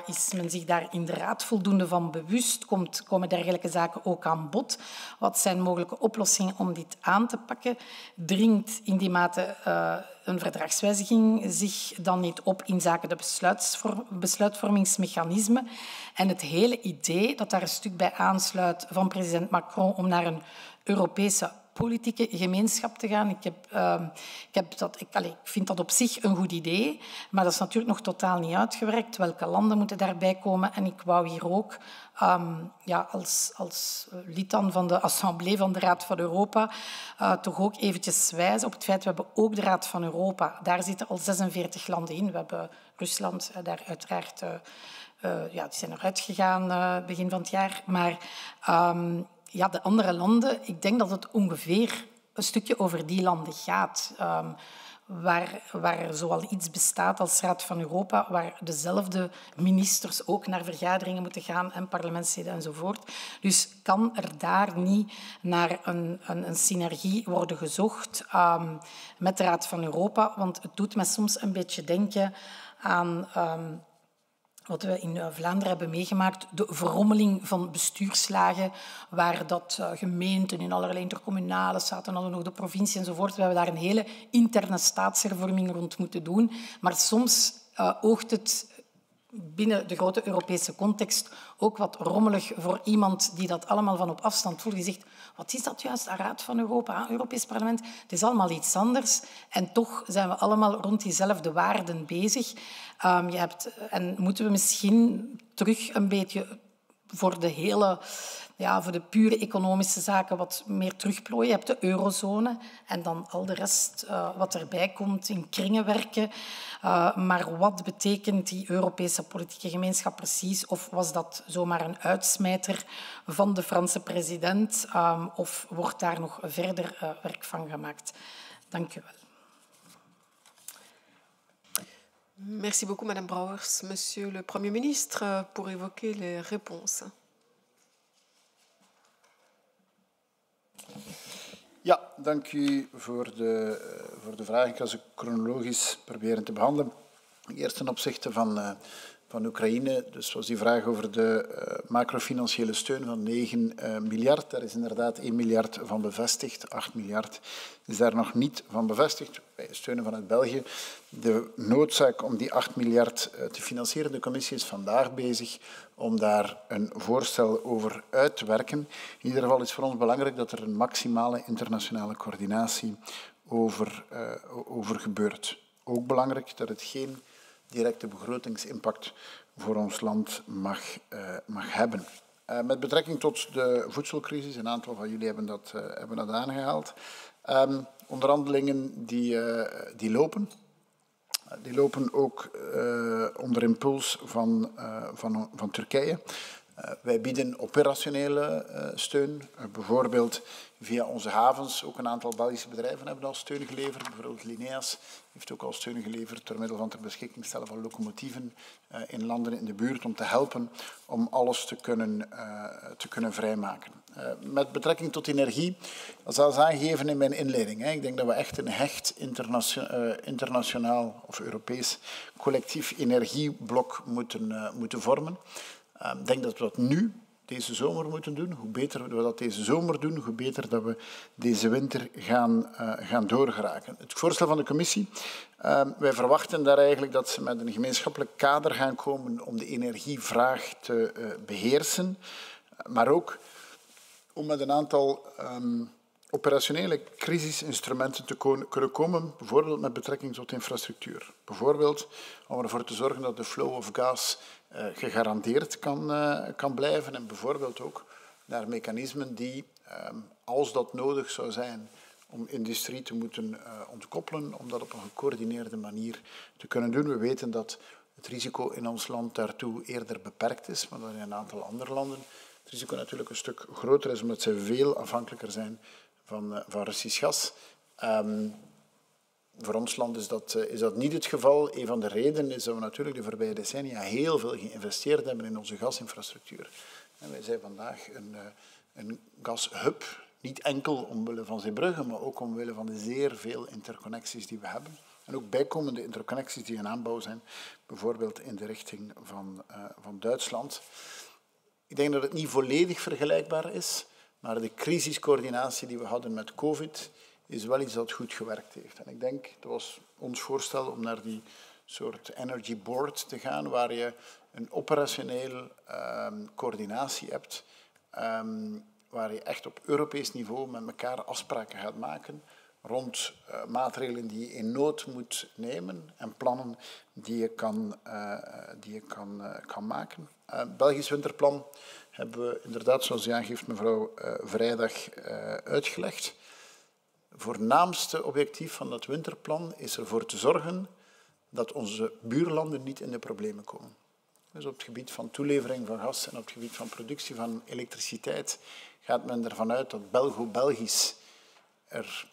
is men zich daar inderdaad voldoende van bewust? Komen dergelijke zaken ook aan bod? Wat zijn mogelijke oplossingen om dit aan te pakken? Dringt in die mate een verdragswijziging zich dan niet op in zaken de besluitvormingsmechanismen? En het hele idee dat daar een stuk bij aansluit van president Macron om naar een Europese politieke gemeenschap te gaan. Ik vind dat op zich een goed idee, maar dat is natuurlijk nog totaal niet uitgewerkt. Welke landen moeten daarbij komen? En ik wou hier ook als lid dan van de Assemblée van de Raad van Europa toch ook eventjes wijzen op het feit dat we hebben ook de Raad van Europa. Daar zitten al 46 landen in. We hebben Rusland daar uiteraard... die zijn eruit gegaan begin van het jaar. Maar... de andere landen, ik denk dat het ongeveer een stukje over die landen gaat, waar er zoal iets bestaat als Raad van Europa, waar dezelfde ministers ook naar vergaderingen moeten gaan en parlementsleden enzovoort. Dus kan er daar niet naar een synergie worden gezocht met de Raad van Europa? Want het doet me soms een beetje denken aan... wat we in Vlaanderen hebben meegemaakt, de verrommeling van bestuurslagen, waar dat gemeenten in allerlei intercommunale staten, dan nog de provincie enzovoort. We hebben daar een hele interne staatshervorming rond moeten doen. Maar soms oogt het binnen de grote Europese context ook wat rommelig voor iemand die dat allemaal van op afstand voelt. Die zegt, wat is dat juist, de Raad van Europa, Europees Parlement? Het is allemaal iets anders. En toch zijn we allemaal rond diezelfde waarden bezig. En moeten we misschien terug een beetje voor de pure economische zaken wat meer terugplooien. Je hebt de eurozone en dan al de rest wat erbij komt in kringen werken. Maar wat betekent die Europese politieke gemeenschap precies? Of was dat zomaar een uitsmijter van de Franse president? Of wordt daar nog verder werk van gemaakt? Dank u wel. Merci beaucoup, Madame Brouwers. Monsieur le Premier ministre, pour évoquer les réponses. Ja, dank u voor de vraag. Ik ga ze chronologisch proberen te behandelen. Eerst ten opzichte van Oekraïne. Dus was die vraag over de macrofinanciële steun van 9 miljard. Daar is inderdaad 1 miljard van bevestigd. 8 miljard is daar nog niet van bevestigd. Wij steunen vanuit België de noodzaak om die 8 miljard te financieren. De commissie is vandaag bezig om daar een voorstel over uit te werken. In ieder geval is voor ons belangrijk dat er een maximale internationale coördinatie over gebeurt. Ook belangrijk dat het geen directe begrotingsimpact voor ons land mag hebben. Met betrekking tot de voedselcrisis, een aantal van jullie hebben dat aangehaald. Onderhandelingen die lopen. Die lopen ook onder impuls van Turkije. Wij bieden operationele steun, bijvoorbeeld via onze havens. Ook een aantal Belgische bedrijven hebben al steun geleverd. Bijvoorbeeld Lineas heeft ook al steun geleverd door middel van ter beschikking stellen van locomotieven in landen in de buurt om te helpen om alles te kunnen vrijmaken. Met betrekking tot energie, zoals aangegeven in mijn inleiding, ik denk dat we echt een hecht internationaal of Europees collectief energieblok moeten vormen. Ik denk dat we dat nu, deze zomer, moeten doen. Hoe beter we dat deze zomer doen, hoe beter dat we deze winter gaan doorgeraken. Het voorstel van de commissie, wij verwachten daar eigenlijk dat ze met een gemeenschappelijk kader gaan komen om de energievraag te beheersen, maar ook om met een aantal operationele crisisinstrumenten te kunnen komen, bijvoorbeeld met betrekking tot infrastructuur. Bijvoorbeeld om ervoor te zorgen dat de flow of gas gegarandeerd kan blijven en bijvoorbeeld ook naar mechanismen die, als dat nodig zou zijn om industrie te moeten ontkoppelen, om dat op een gecoördineerde manier te kunnen doen. We weten dat het risico in ons land daartoe eerder beperkt is, maar dan in een aantal andere landen het risico natuurlijk een stuk groter is, omdat ze veel afhankelijker zijn van Russisch gas. Voor ons land is dat niet het geval. Een van de redenen is dat we natuurlijk de voorbije decennia heel veel geïnvesteerd hebben in onze gasinfrastructuur. En wij zijn vandaag een gashub, niet enkel omwille van Zeebrugge, maar ook omwille van de zeer veel interconnecties die we hebben. En ook bijkomende interconnecties die in aanbouw zijn, bijvoorbeeld in de richting van Duitsland. Ik denk dat het niet volledig vergelijkbaar is, maar de crisiscoördinatie die we hadden met COVID is wel iets dat goed gewerkt heeft. En ik denk, dat was ons voorstel om naar die soort energy board te gaan, waar je een operationeel coördinatie hebt, waar je echt op Europees niveau met elkaar afspraken gaat maken rond maatregelen die je in nood moet nemen en plannen die je kan maken. Belgisch winterplan hebben we inderdaad, zoals u aangeeft, mevrouw, vrijdag uitgelegd. Het voornaamste objectief van dat winterplan is ervoor te zorgen dat onze buurlanden niet in de problemen komen. Dus op het gebied van toelevering van gas en op het gebied van productie van elektriciteit gaat men ervan uit dat Belgisch er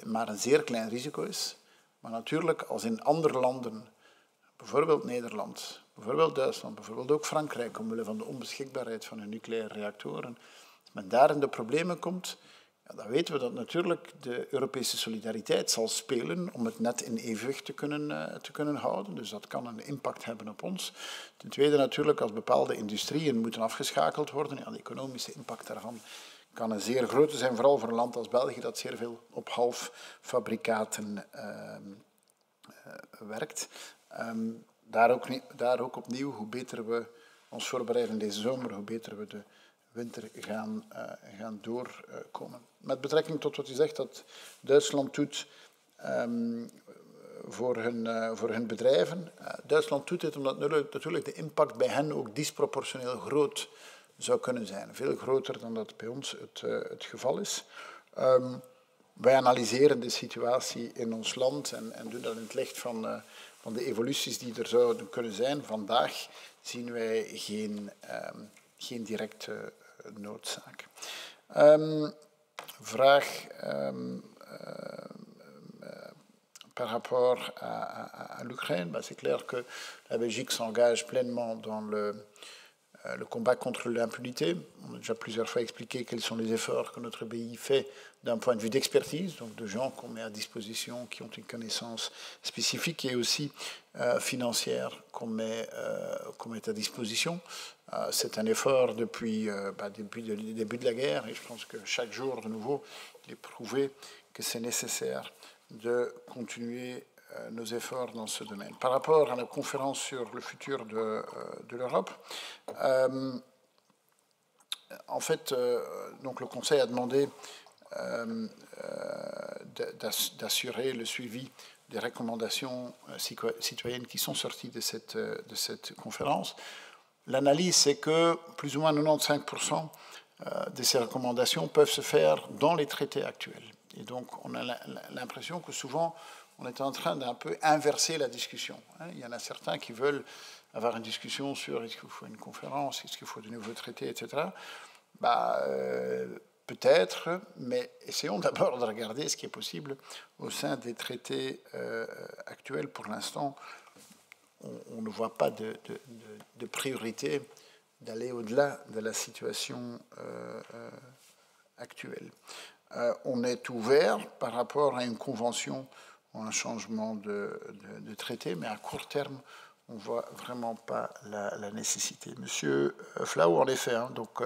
maar een zeer klein risico is. Maar natuurlijk, als in andere landen, bijvoorbeeld Nederland, bijvoorbeeld Duitsland, bijvoorbeeld ook Frankrijk, omwille van de onbeschikbaarheid van hun nucleaire reactoren, als men daar in de problemen komt, ja, dan weten we dat natuurlijk de Europese solidariteit zal spelen om het net in evenwicht te kunnen houden. Dus dat kan een impact hebben op ons. Ten tweede natuurlijk, als bepaalde industrieën moeten afgeschakeld worden, ja, de economische impact daarvan kan een zeer grote zijn, vooral voor een land als België dat zeer veel op halffabrikaten werkt. Daar ook opnieuw, hoe beter we ons voorbereiden deze zomer, hoe beter we de winter gaan doorkomen. Met betrekking tot wat u zegt dat Duitsland doet voor hun bedrijven. Duitsland doet dit omdat natuurlijk de impact bij hen ook disproportioneel groot zou kunnen zijn. Veel groter dan dat bij ons het geval is. Wij analyseren de situatie in ons land en doen dat in het licht van de evoluties die er zouden kunnen zijn. Vandaag zien wij geen directe noodzaak. Vraag par rapport à l'Ukraine. C'est clair que la Belgique s'engage pleinement dans le combat contre l'impunité. On a déjà plusieurs fois expliqué quels sont les efforts que notre pays fait d'un point de vue d'expertise, donc de gens qu'on met à disposition, qui ont une connaissance spécifique, et aussi financière qu'on met à disposition. C'est un effort depuis le début de la guerre, et je pense que chaque jour, de nouveau, il est prouvé que c'est nécessaire de continuer nos efforts dans ce domaine. Par rapport à la conférence sur le futur de l'Europe, en fait, donc le Conseil a demandé d'assurer le suivi des recommandations citoyennes qui sont sorties de cette conférence. L'analyse, c'est que plus ou moins 95% de ces recommandations peuvent se faire dans les traités actuels. Et donc, on a l'impression que souvent, on est en train d'un peu inverser la discussion. Il y en a certains qui veulent avoir une discussion sur est-ce qu'il faut une conférence, est-ce qu'il faut de nouveaux traités, etc. Peut-être, mais essayons d'abord de regarder ce qui est possible au sein des traités actuels. Pour l'instant, on ne voit pas de priorité d'aller au-delà de la situation actuelle. On est ouvert par rapport à une convention ou un changement de traité, mais à court terme, on ne voit vraiment pas la nécessité. Monsieur Flao, en effet, donc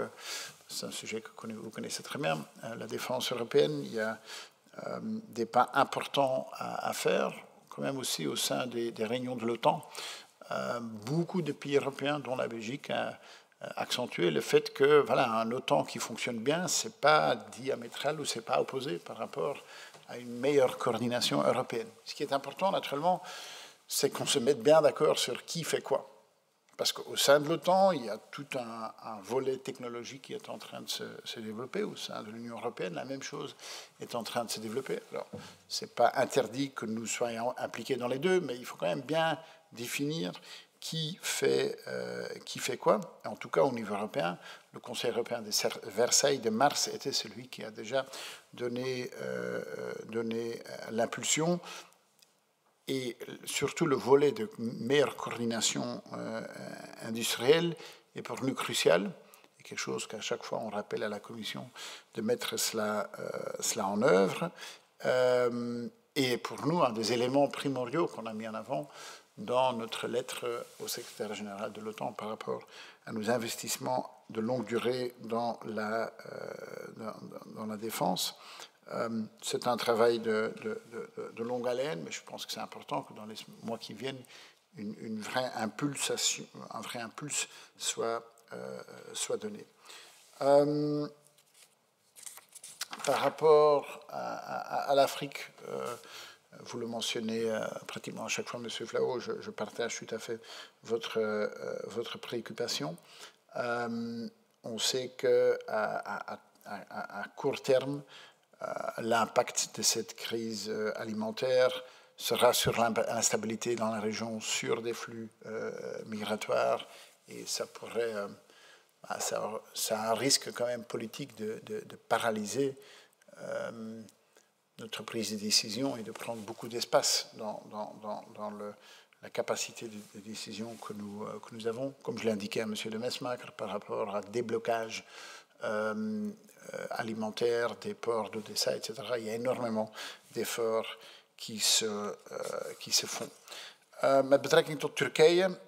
c'est un sujet que vous connaissez très bien, la défense européenne, il y a des pas importants à faire, quand même aussi au sein des réunions de l'OTAN. Beaucoup de pays européens, dont la Belgique, a accentué le fait que voilà, un OTAN qui fonctionne bien, ce n'est pas diamétral ou ce n'est pas opposé par rapport à une meilleure coordination européenne. Ce qui est important, naturellement, c'est qu'on se mette bien d'accord sur qui fait quoi. Parce qu'au sein de l'OTAN, il y a tout un volet technologique qui est en train de se développer. Au sein de l'Union européenne, la même chose est en train de se développer. Alors, ce n'est pas interdit que nous soyons impliqués dans les deux, mais il faut quand même bien définir qui fait quoi. En tout cas, au niveau européen, le Conseil européen de Versailles de mars était celui qui a déjà donné l'impulsion. Et surtout, le volet de meilleure coordination industrielle est pour nous crucial. C'est quelque chose qu'à chaque fois, on rappelle à la Commission de mettre cela en œuvre. Et pour nous, un des éléments primordiaux qu'on a mis en avant dans notre lettre au secrétaire général de l'OTAN par rapport à nos investissements de longue durée dans la défense. C'est un travail de longue haleine, mais je pense que c'est important que dans les mois qui viennent, un vrai impulse soit donné. Par rapport à l'Afrique, vous le mentionnez pratiquement à chaque fois, M. Flao, je partage tout à fait votre préoccupation. On sait qu'à court terme, l'impact de cette crise alimentaire sera sur l'instabilité dans la région, sur des flux migratoires, et ça pourrait, ça a un risque quand même politique de paralyser notre prise de décision et de prendre beaucoup d'espace dans la capacité de décision que nous avons, comme je l'ai indiqué à M. de Mesmaeker, par rapport à déblocage alimentaire des ports d'Odessa, etc. Il y a énormément d'efforts qui se font. Met betrekking tot Turkije,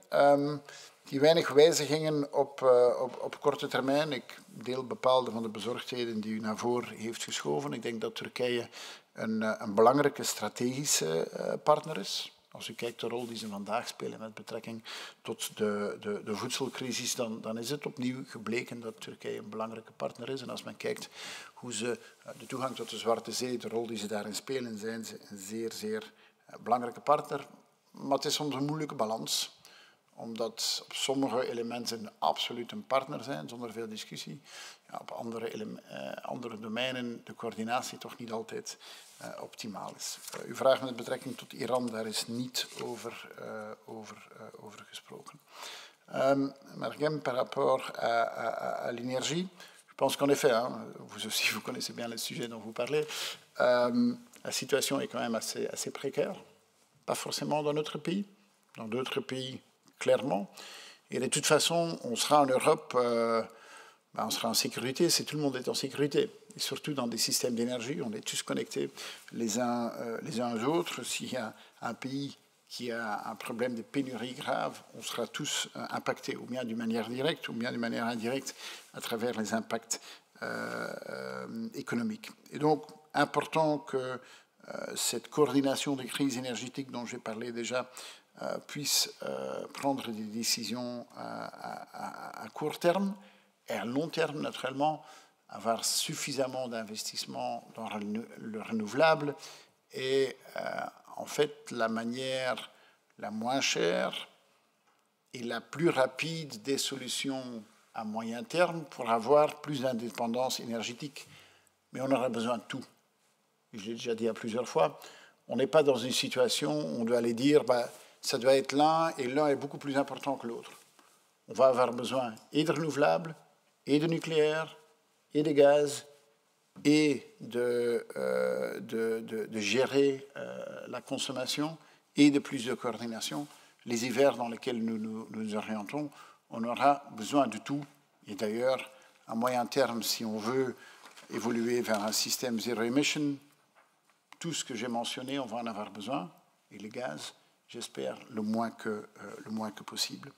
die weinig wijzigingen op korte termijn. Ik deel bepaalde van de bezorgdheden die u naar voren heeft geschoven. Ik denk dat Turkije een belangrijke strategische partner is. Als u kijkt de rol die ze vandaag spelen met betrekking tot de voedselcrisis, dan is het opnieuw gebleken dat Turkije een belangrijke partner is. En als men kijkt hoe ze de toegang tot de Zwarte Zee, de rol die ze daarin spelen, zijn ze een zeer, zeer belangrijke partner. Maar het is soms een moeilijke balans, omdat op sommige elementen absoluut een partner zijn, zonder veel discussie. Ja, op andere domeinen de coördinatie toch niet altijd optimaal is. Uw vraag met betrekking tot Iran, daar is niet over gesproken. Margem, par rapport à l'énergie, je pense qu'en effet, vous aussi, vous connaissez bien le sujet dont vous parlez, la situation est quand même assez précaire, pas forcément dans notre pays, dans d'autres pays, clairement. Et de toute façon, on sera en Europe, on sera en sécurité si tout le monde est en sécurité. Et surtout dans des systèmes d'énergie, on est tous connectés les uns aux autres. S'il y a un pays qui a un problème de pénurie grave, on sera tous impactés, ou bien d'une manière directe, ou bien d'une manière indirecte, à travers les impacts économiques. Et donc, important que cette coordination des crises énergétiques dont j'ai parlé déjà puisse prendre des décisions à court terme et à long terme, naturellement. avoir suffisamment d'investissements dans le renouvelable est en fait la manière la moins chère et la plus rapide des solutions à moyen terme pour avoir plus d'indépendance énergétique. Mais on aura besoin de tout. Je l'ai déjà dit à plusieurs fois, on n'est pas dans une situation où on doit aller dire ça doit être l'un et l'un est beaucoup plus important que l'autre. On va avoir besoin et de renouvelables, et de nucléaire, et de gaz, et de gérer la consommation, et de plus de coordination. Les hivers dans lesquels nous nous orientons, on aura besoin de tout. Et d'ailleurs, à moyen terme, si on veut évoluer vers un système zéro émission, tout ce que j'ai mentionné, on va en avoir besoin. Et le gaz, j'espère, le moins que possible.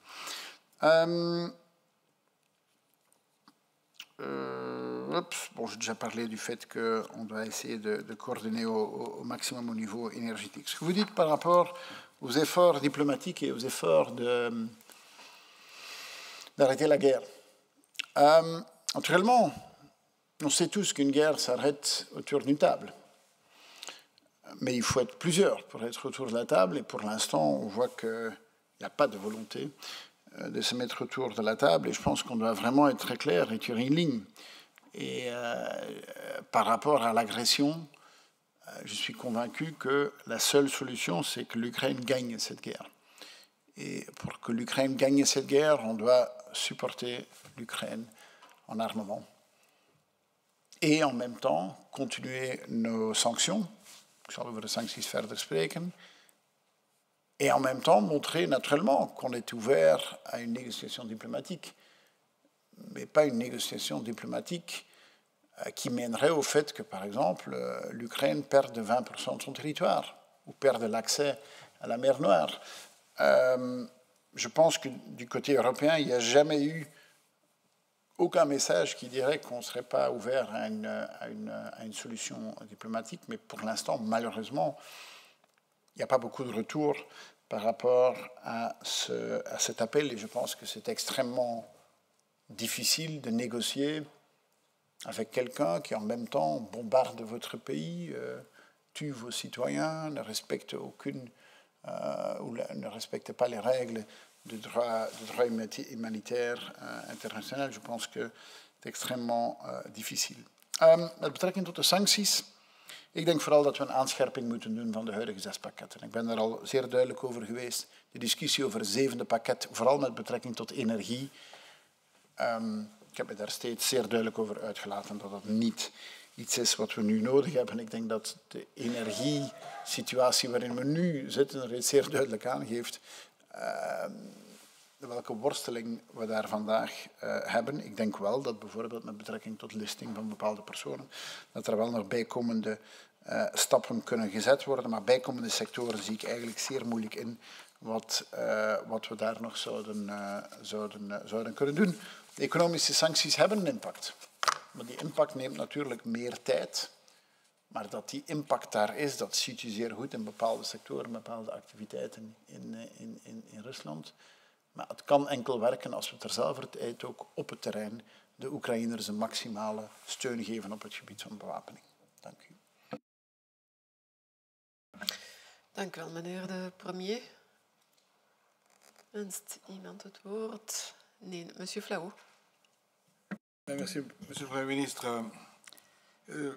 J'ai déjà parlé du fait qu'on doit essayer de coordonner au maximum au niveau énergétique. Ce que vous dites par rapport aux efforts diplomatiques et aux efforts d'arrêter la guerre. Naturellement, on sait tous qu'une guerre s'arrête autour d'une table. Mais il faut être plusieurs pour être autour de la table. Et pour l'instant, on voit qu'il n'y a pas de volonté de se mettre autour de la table. Et je pense qu'on doit vraiment être très clair et tirer une ligne. Et par rapport à l'agression, je suis convaincu que la seule solution, c'est que l'Ukraine gagne cette guerre. Et pour que l'Ukraine gagne cette guerre, on doit supporter l'Ukraine en armement. Et en même temps, continuer nos sanctions. Ik zal over de sancties verder spreken. Et en même temps, montrer naturellement qu'on est ouvert à une négociation diplomatique. Mais pas une négociation diplomatique qui mènerait au fait que, par exemple, l'Ukraine perde 20% de son territoire ou perde l'accès à la mer Noire. Je pense que du côté européen, il n'y a jamais eu aucun message qui dirait qu'on ne serait pas ouvert à une solution diplomatique, mais pour l'instant, malheureusement, il n'y a pas beaucoup de retours par rapport à cet appel, et je pense que c'est extrêmement difficile de négocier avec quelqu'un qui en même temps bombarde votre pays, tue vos citoyens, ne respecte ou ne respecte pas les règles de droit humanitaire international. Je pense que c'est extrêmement difficile. Met betrekking tot de sancties, ik denk vooral dat we een aanscherping moeten doen van de huidige 6 pakketten. Ik ben daar al zeer duidelijk over geweest. De discussie over het 7e pakket, vooral met betrekking tot energie. Ik heb me daar steeds zeer duidelijk over uitgelaten dat dat niet iets is wat we nu nodig hebben. Ik denk dat de energiesituatie waarin we nu zitten reeds zeer duidelijk aangeeft welke worsteling we daar vandaag hebben. Ik denk wel dat bijvoorbeeld met betrekking tot listing van bepaalde personen, dat er wel nog bijkomende stappen kunnen gezet worden, maar bijkomende sectoren zie ik eigenlijk zeer moeilijk in wat we daar nog zouden kunnen doen. De economische sancties hebben een impact, maar die impact neemt natuurlijk meer tijd. Maar dat die impact daar is, dat ziet je zeer goed in bepaalde sectoren, bepaalde activiteiten in Rusland. Maar het kan enkel werken als we terzelfdertijd ook op het terrein de Oekraïners een maximale steun geven op het gebied van bewapening. Dank u. Dank u wel, meneer de premier. Wenst iemand het woord? Nee, monsieur Flahou. Merci, monsieur le Premier ministre.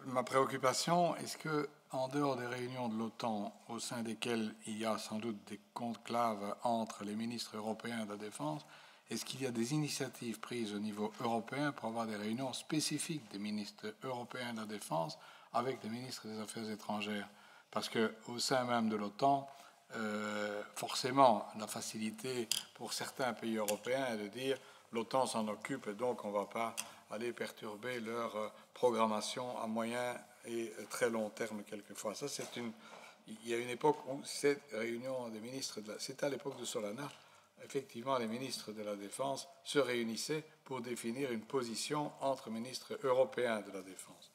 Ma préoccupation, est-ce que, en dehors des réunions de l'OTAN, au sein desquelles il y a sans doute des conclaves entre les ministres européens de la Défense, est-ce qu'il y a des initiatives prises au niveau européen pour avoir des réunions spécifiques des ministres européens de la Défense avec des ministres des Affaires étrangères? Parce qu'au sein même de l'OTAN, forcément, la facilité pour certains pays européens est de dire l'OTAN s'en occupe, donc on ne va pas aller perturber leur programmation à moyen et très long terme quelquefois. Ça, il y a une époque où cette réunion des ministres, c'était à l'époque de Solana, effectivement les ministres de la Défense se réunissaient pour définir une position entre ministres européens de la Défense.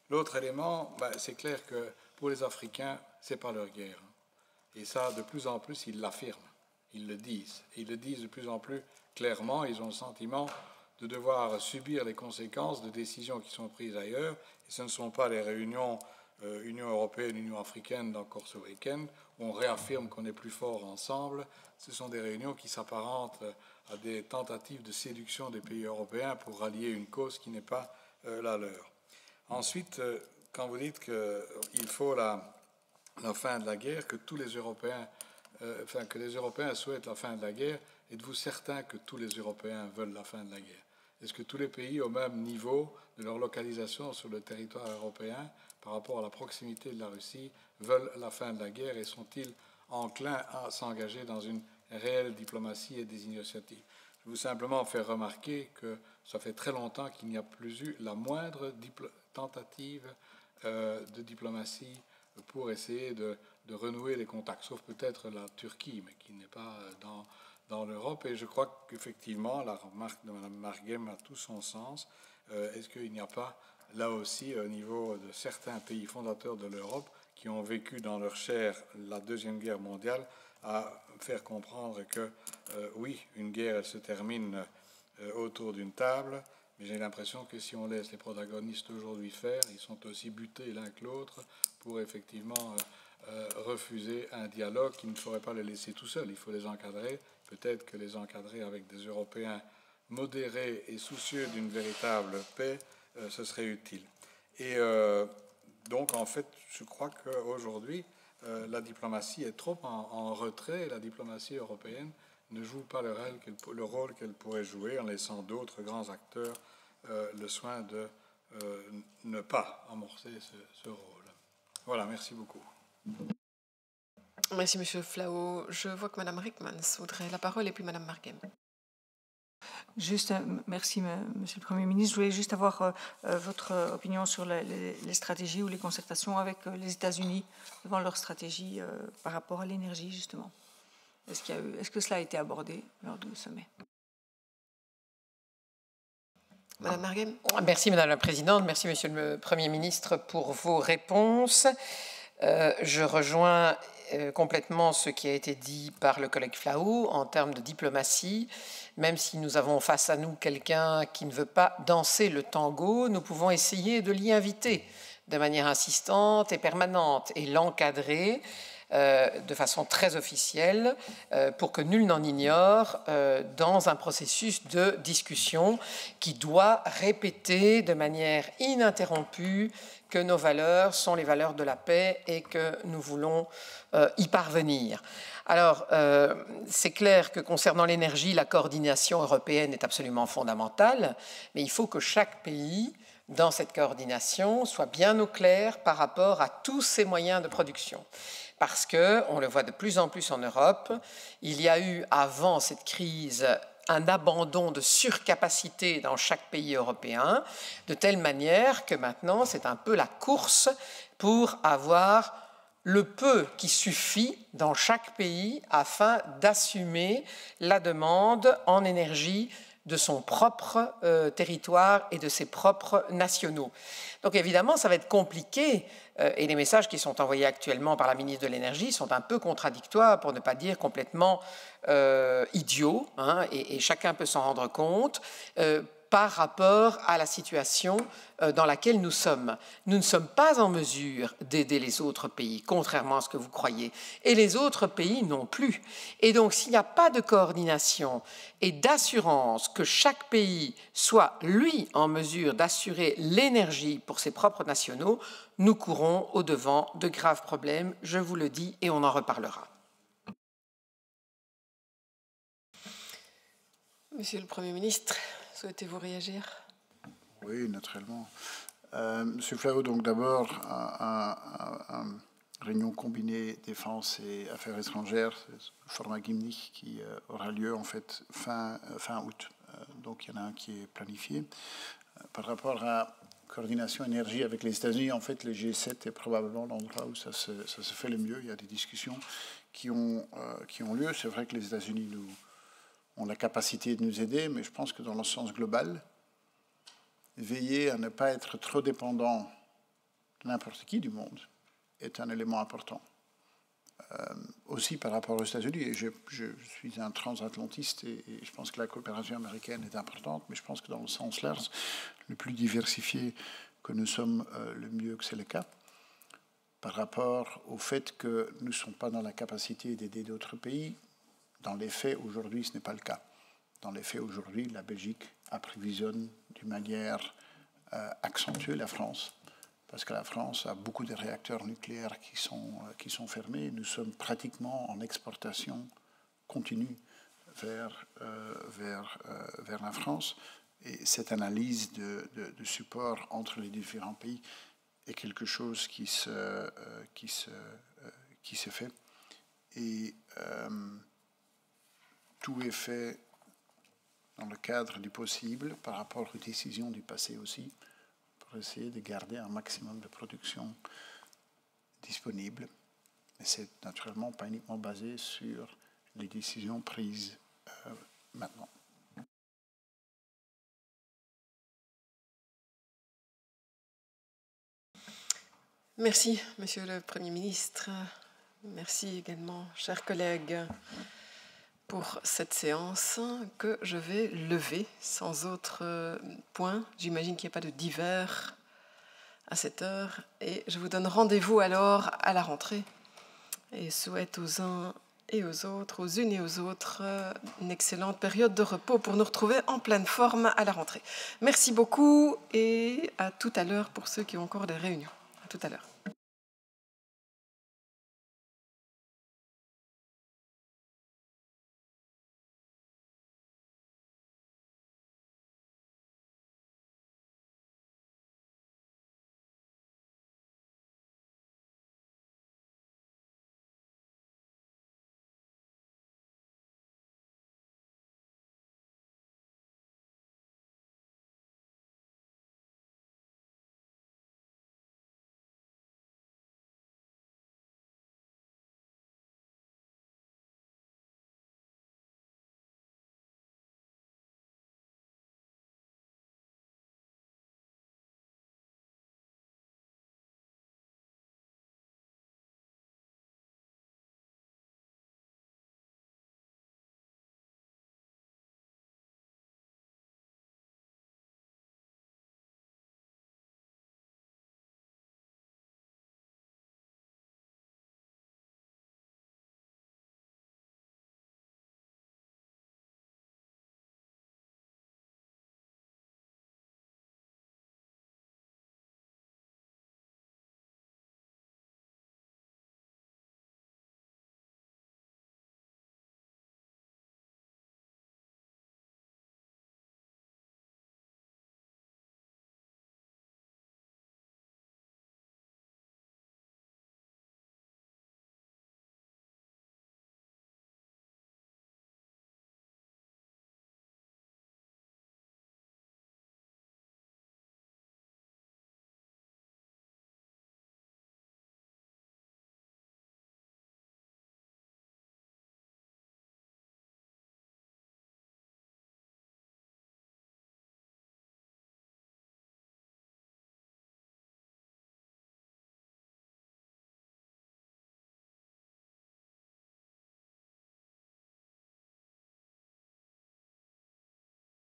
L'autre élément, c'est clair que pour les Africains, ce n'est pas leur guerre. Et ça, de plus en plus, ils l'affirment, ils le disent. Ils le disent de plus en plus clairement, ils ont le sentiment de devoir subir les conséquences de décisions qui sont prises ailleurs. Et ce ne sont pas les réunions Union européenne, Union africaine encore ce week-end, où on réaffirme qu'on est plus fort ensemble. Ce sont des réunions qui s'apparentent à des tentatives de séduction des pays européens pour rallier une cause qui n'est pas la leur. Ensuite, quand vous dites qu'il faut la fin de la guerre, que tous les Européens, que les Européens souhaitent la fin de la guerre, êtes-vous certain que tous les Européens veulent la fin de la guerre? Est-ce que tous les pays, au même niveau de leur localisation sur le territoire européen, par rapport à la proximité de la Russie, veulent la fin de la guerre et sont-ils enclins à s'engager dans une réelle diplomatie et des initiatives? Je veux simplement faire remarquer que ça fait très longtemps qu'il n'y a plus eu la moindre tentative de diplomatie pour essayer de renouer les contacts, sauf peut-être la Turquie, mais qui n'est pas dans l'Europe. Et je crois qu'effectivement, la remarque de Mme Marguem a tout son sens. Est-ce qu'il n'y a pas, là aussi, au niveau de certains pays fondateurs de l'Europe, qui ont vécu dans leur chair la Deuxième Guerre mondiale, à faire comprendre que, oui, une guerre, elle se termine autour d'une table, mais j'ai l'impression que si on laisse les protagonistes aujourd'hui faire, ils sont aussi butés l'un que l'autre pour effectivement refuser un dialogue qui ne faudrait pas les laisser tout seuls. Il faut les encadrer. Peut-être que les encadrer avec des Européens modérés et soucieux d'une véritable paix, ce serait utile. Et donc, en fait, je crois qu'aujourd'hui, la diplomatie est trop en retrait. La diplomatie européenne ne joue pas le rôle qu'elle pourrait jouer en laissant d'autres grands acteurs le soin de ne pas amorcer ce rôle. Voilà, merci beaucoup. Merci, Monsieur Flao. Je vois que Madame Rickmans voudrait la parole et puis Madame Marguem. Juste, merci, Monsieur le Premier ministre. Je voulais juste avoir votre opinion sur les stratégies ou les concertations avec les États-Unis devant leur stratégie par rapport à l'énergie, justement. Est-ce que cela a été abordé lors du sommet? Madame Marguem. Merci, Madame la Présidente. Merci, Monsieur le Premier ministre, pour vos réponses. Je rejoins complètement ce qui a été dit par le collègue Flao en termes de diplomatie. Même si nous avons face à nous quelqu'un qui ne veut pas danser le tango, nous pouvons essayer de l'y inviter de manière insistante et permanente et l'encadrer de façon très officielle pour que nul n'en ignore dans un processus de discussion qui doit répéter de manière ininterrompue que nos valeurs sont les valeurs de la paix et que nous voulons y parvenir. Alors, c'est clair que concernant l'énergie, la coordination européenne est absolument fondamentale, mais il faut que chaque pays, dans cette coordination, soit bien au clair par rapport à tous ses moyens de production. Parce que, on le voit de plus en plus en Europe, il y a eu avant cette crise un abandon de surcapacité dans chaque pays européen, de telle manière que maintenant c'est un peu la course pour avoir le peu qui suffit dans chaque pays afin d'assumer la demande en énergie de son propre territoire et de ses propres nationaux. Donc évidemment, ça va être compliqué et les messages qui sont envoyés actuellement par la ministre de l'Énergie sont un peu contradictoires, pour ne pas dire complètement idiots, hein, et chacun peut s'en rendre compte, par rapport à la situation dans laquelle nous sommes. Nous ne sommes pas en mesure d'aider les autres pays, contrairement à ce que vous croyez, et les autres pays non plus. Et donc, s'il n'y a pas de coordination et d'assurance que chaque pays soit, lui, en mesure d'assurer l'énergie pour ses propres nationaux, nous courons au-devant de graves problèmes, je vous le dis, et on en reparlera. Monsieur le Premier ministre, souhaitez-vous réagir? Oui, naturellement. Monsieur Flao, donc d'abord, une réunion combinée défense et affaires étrangères, c'est le format Gimnich qui aura lieu en fait fin août. Donc il y en a un qui est planifié. Par rapport à coordination énergie avec les États-Unis, en fait, le G7 est probablement l'endroit où ça se fait le mieux. Il y a des discussions qui ont lieu. C'est vrai que les États-Unis ont la capacité de nous aider, mais je pense que dans le sens global, veiller à ne pas être trop dépendant de n'importe qui du monde est un élément important. aussi par rapport aux États-Unis. Et je suis un transatlantiste et je pense que la coopération américaine est importante, mais je pense que dans le sens large, le plus diversifié que nous sommes, le mieux que c'est le cas. Par rapport au fait que nous ne sommes pas dans la capacité d'aider d'autres pays, dans les faits, aujourd'hui, ce n'est pas le cas. Dans les faits, aujourd'hui, la Belgique approvisionne d'une manière accentuée la France, parce que la France a beaucoup de réacteurs nucléaires qui sont fermés. Nous sommes pratiquement en exportation continue vers la France. Et cette analyse de support entre les différents pays est quelque chose qui se fait. Et tout est fait dans le cadre du possible par rapport aux décisions du passé aussi, pour essayer de garder un maximum de production disponible. Mais c'est naturellement pas uniquement basé sur les décisions prises maintenant. Merci, Monsieur le Premier ministre. Merci également, chers collègues, pour cette séance que je vais lever sans autre point. J'imagine qu'il n'y a pas de divers à cette heure. Et je vous donne rendez-vous alors à la rentrée. Et souhaite aux uns et aux autres, aux unes et aux autres, une excellente période de repos pour nous retrouver en pleine forme à la rentrée. Merci beaucoup et à tout à l'heure pour ceux qui ont encore des réunions. À tout à l'heure.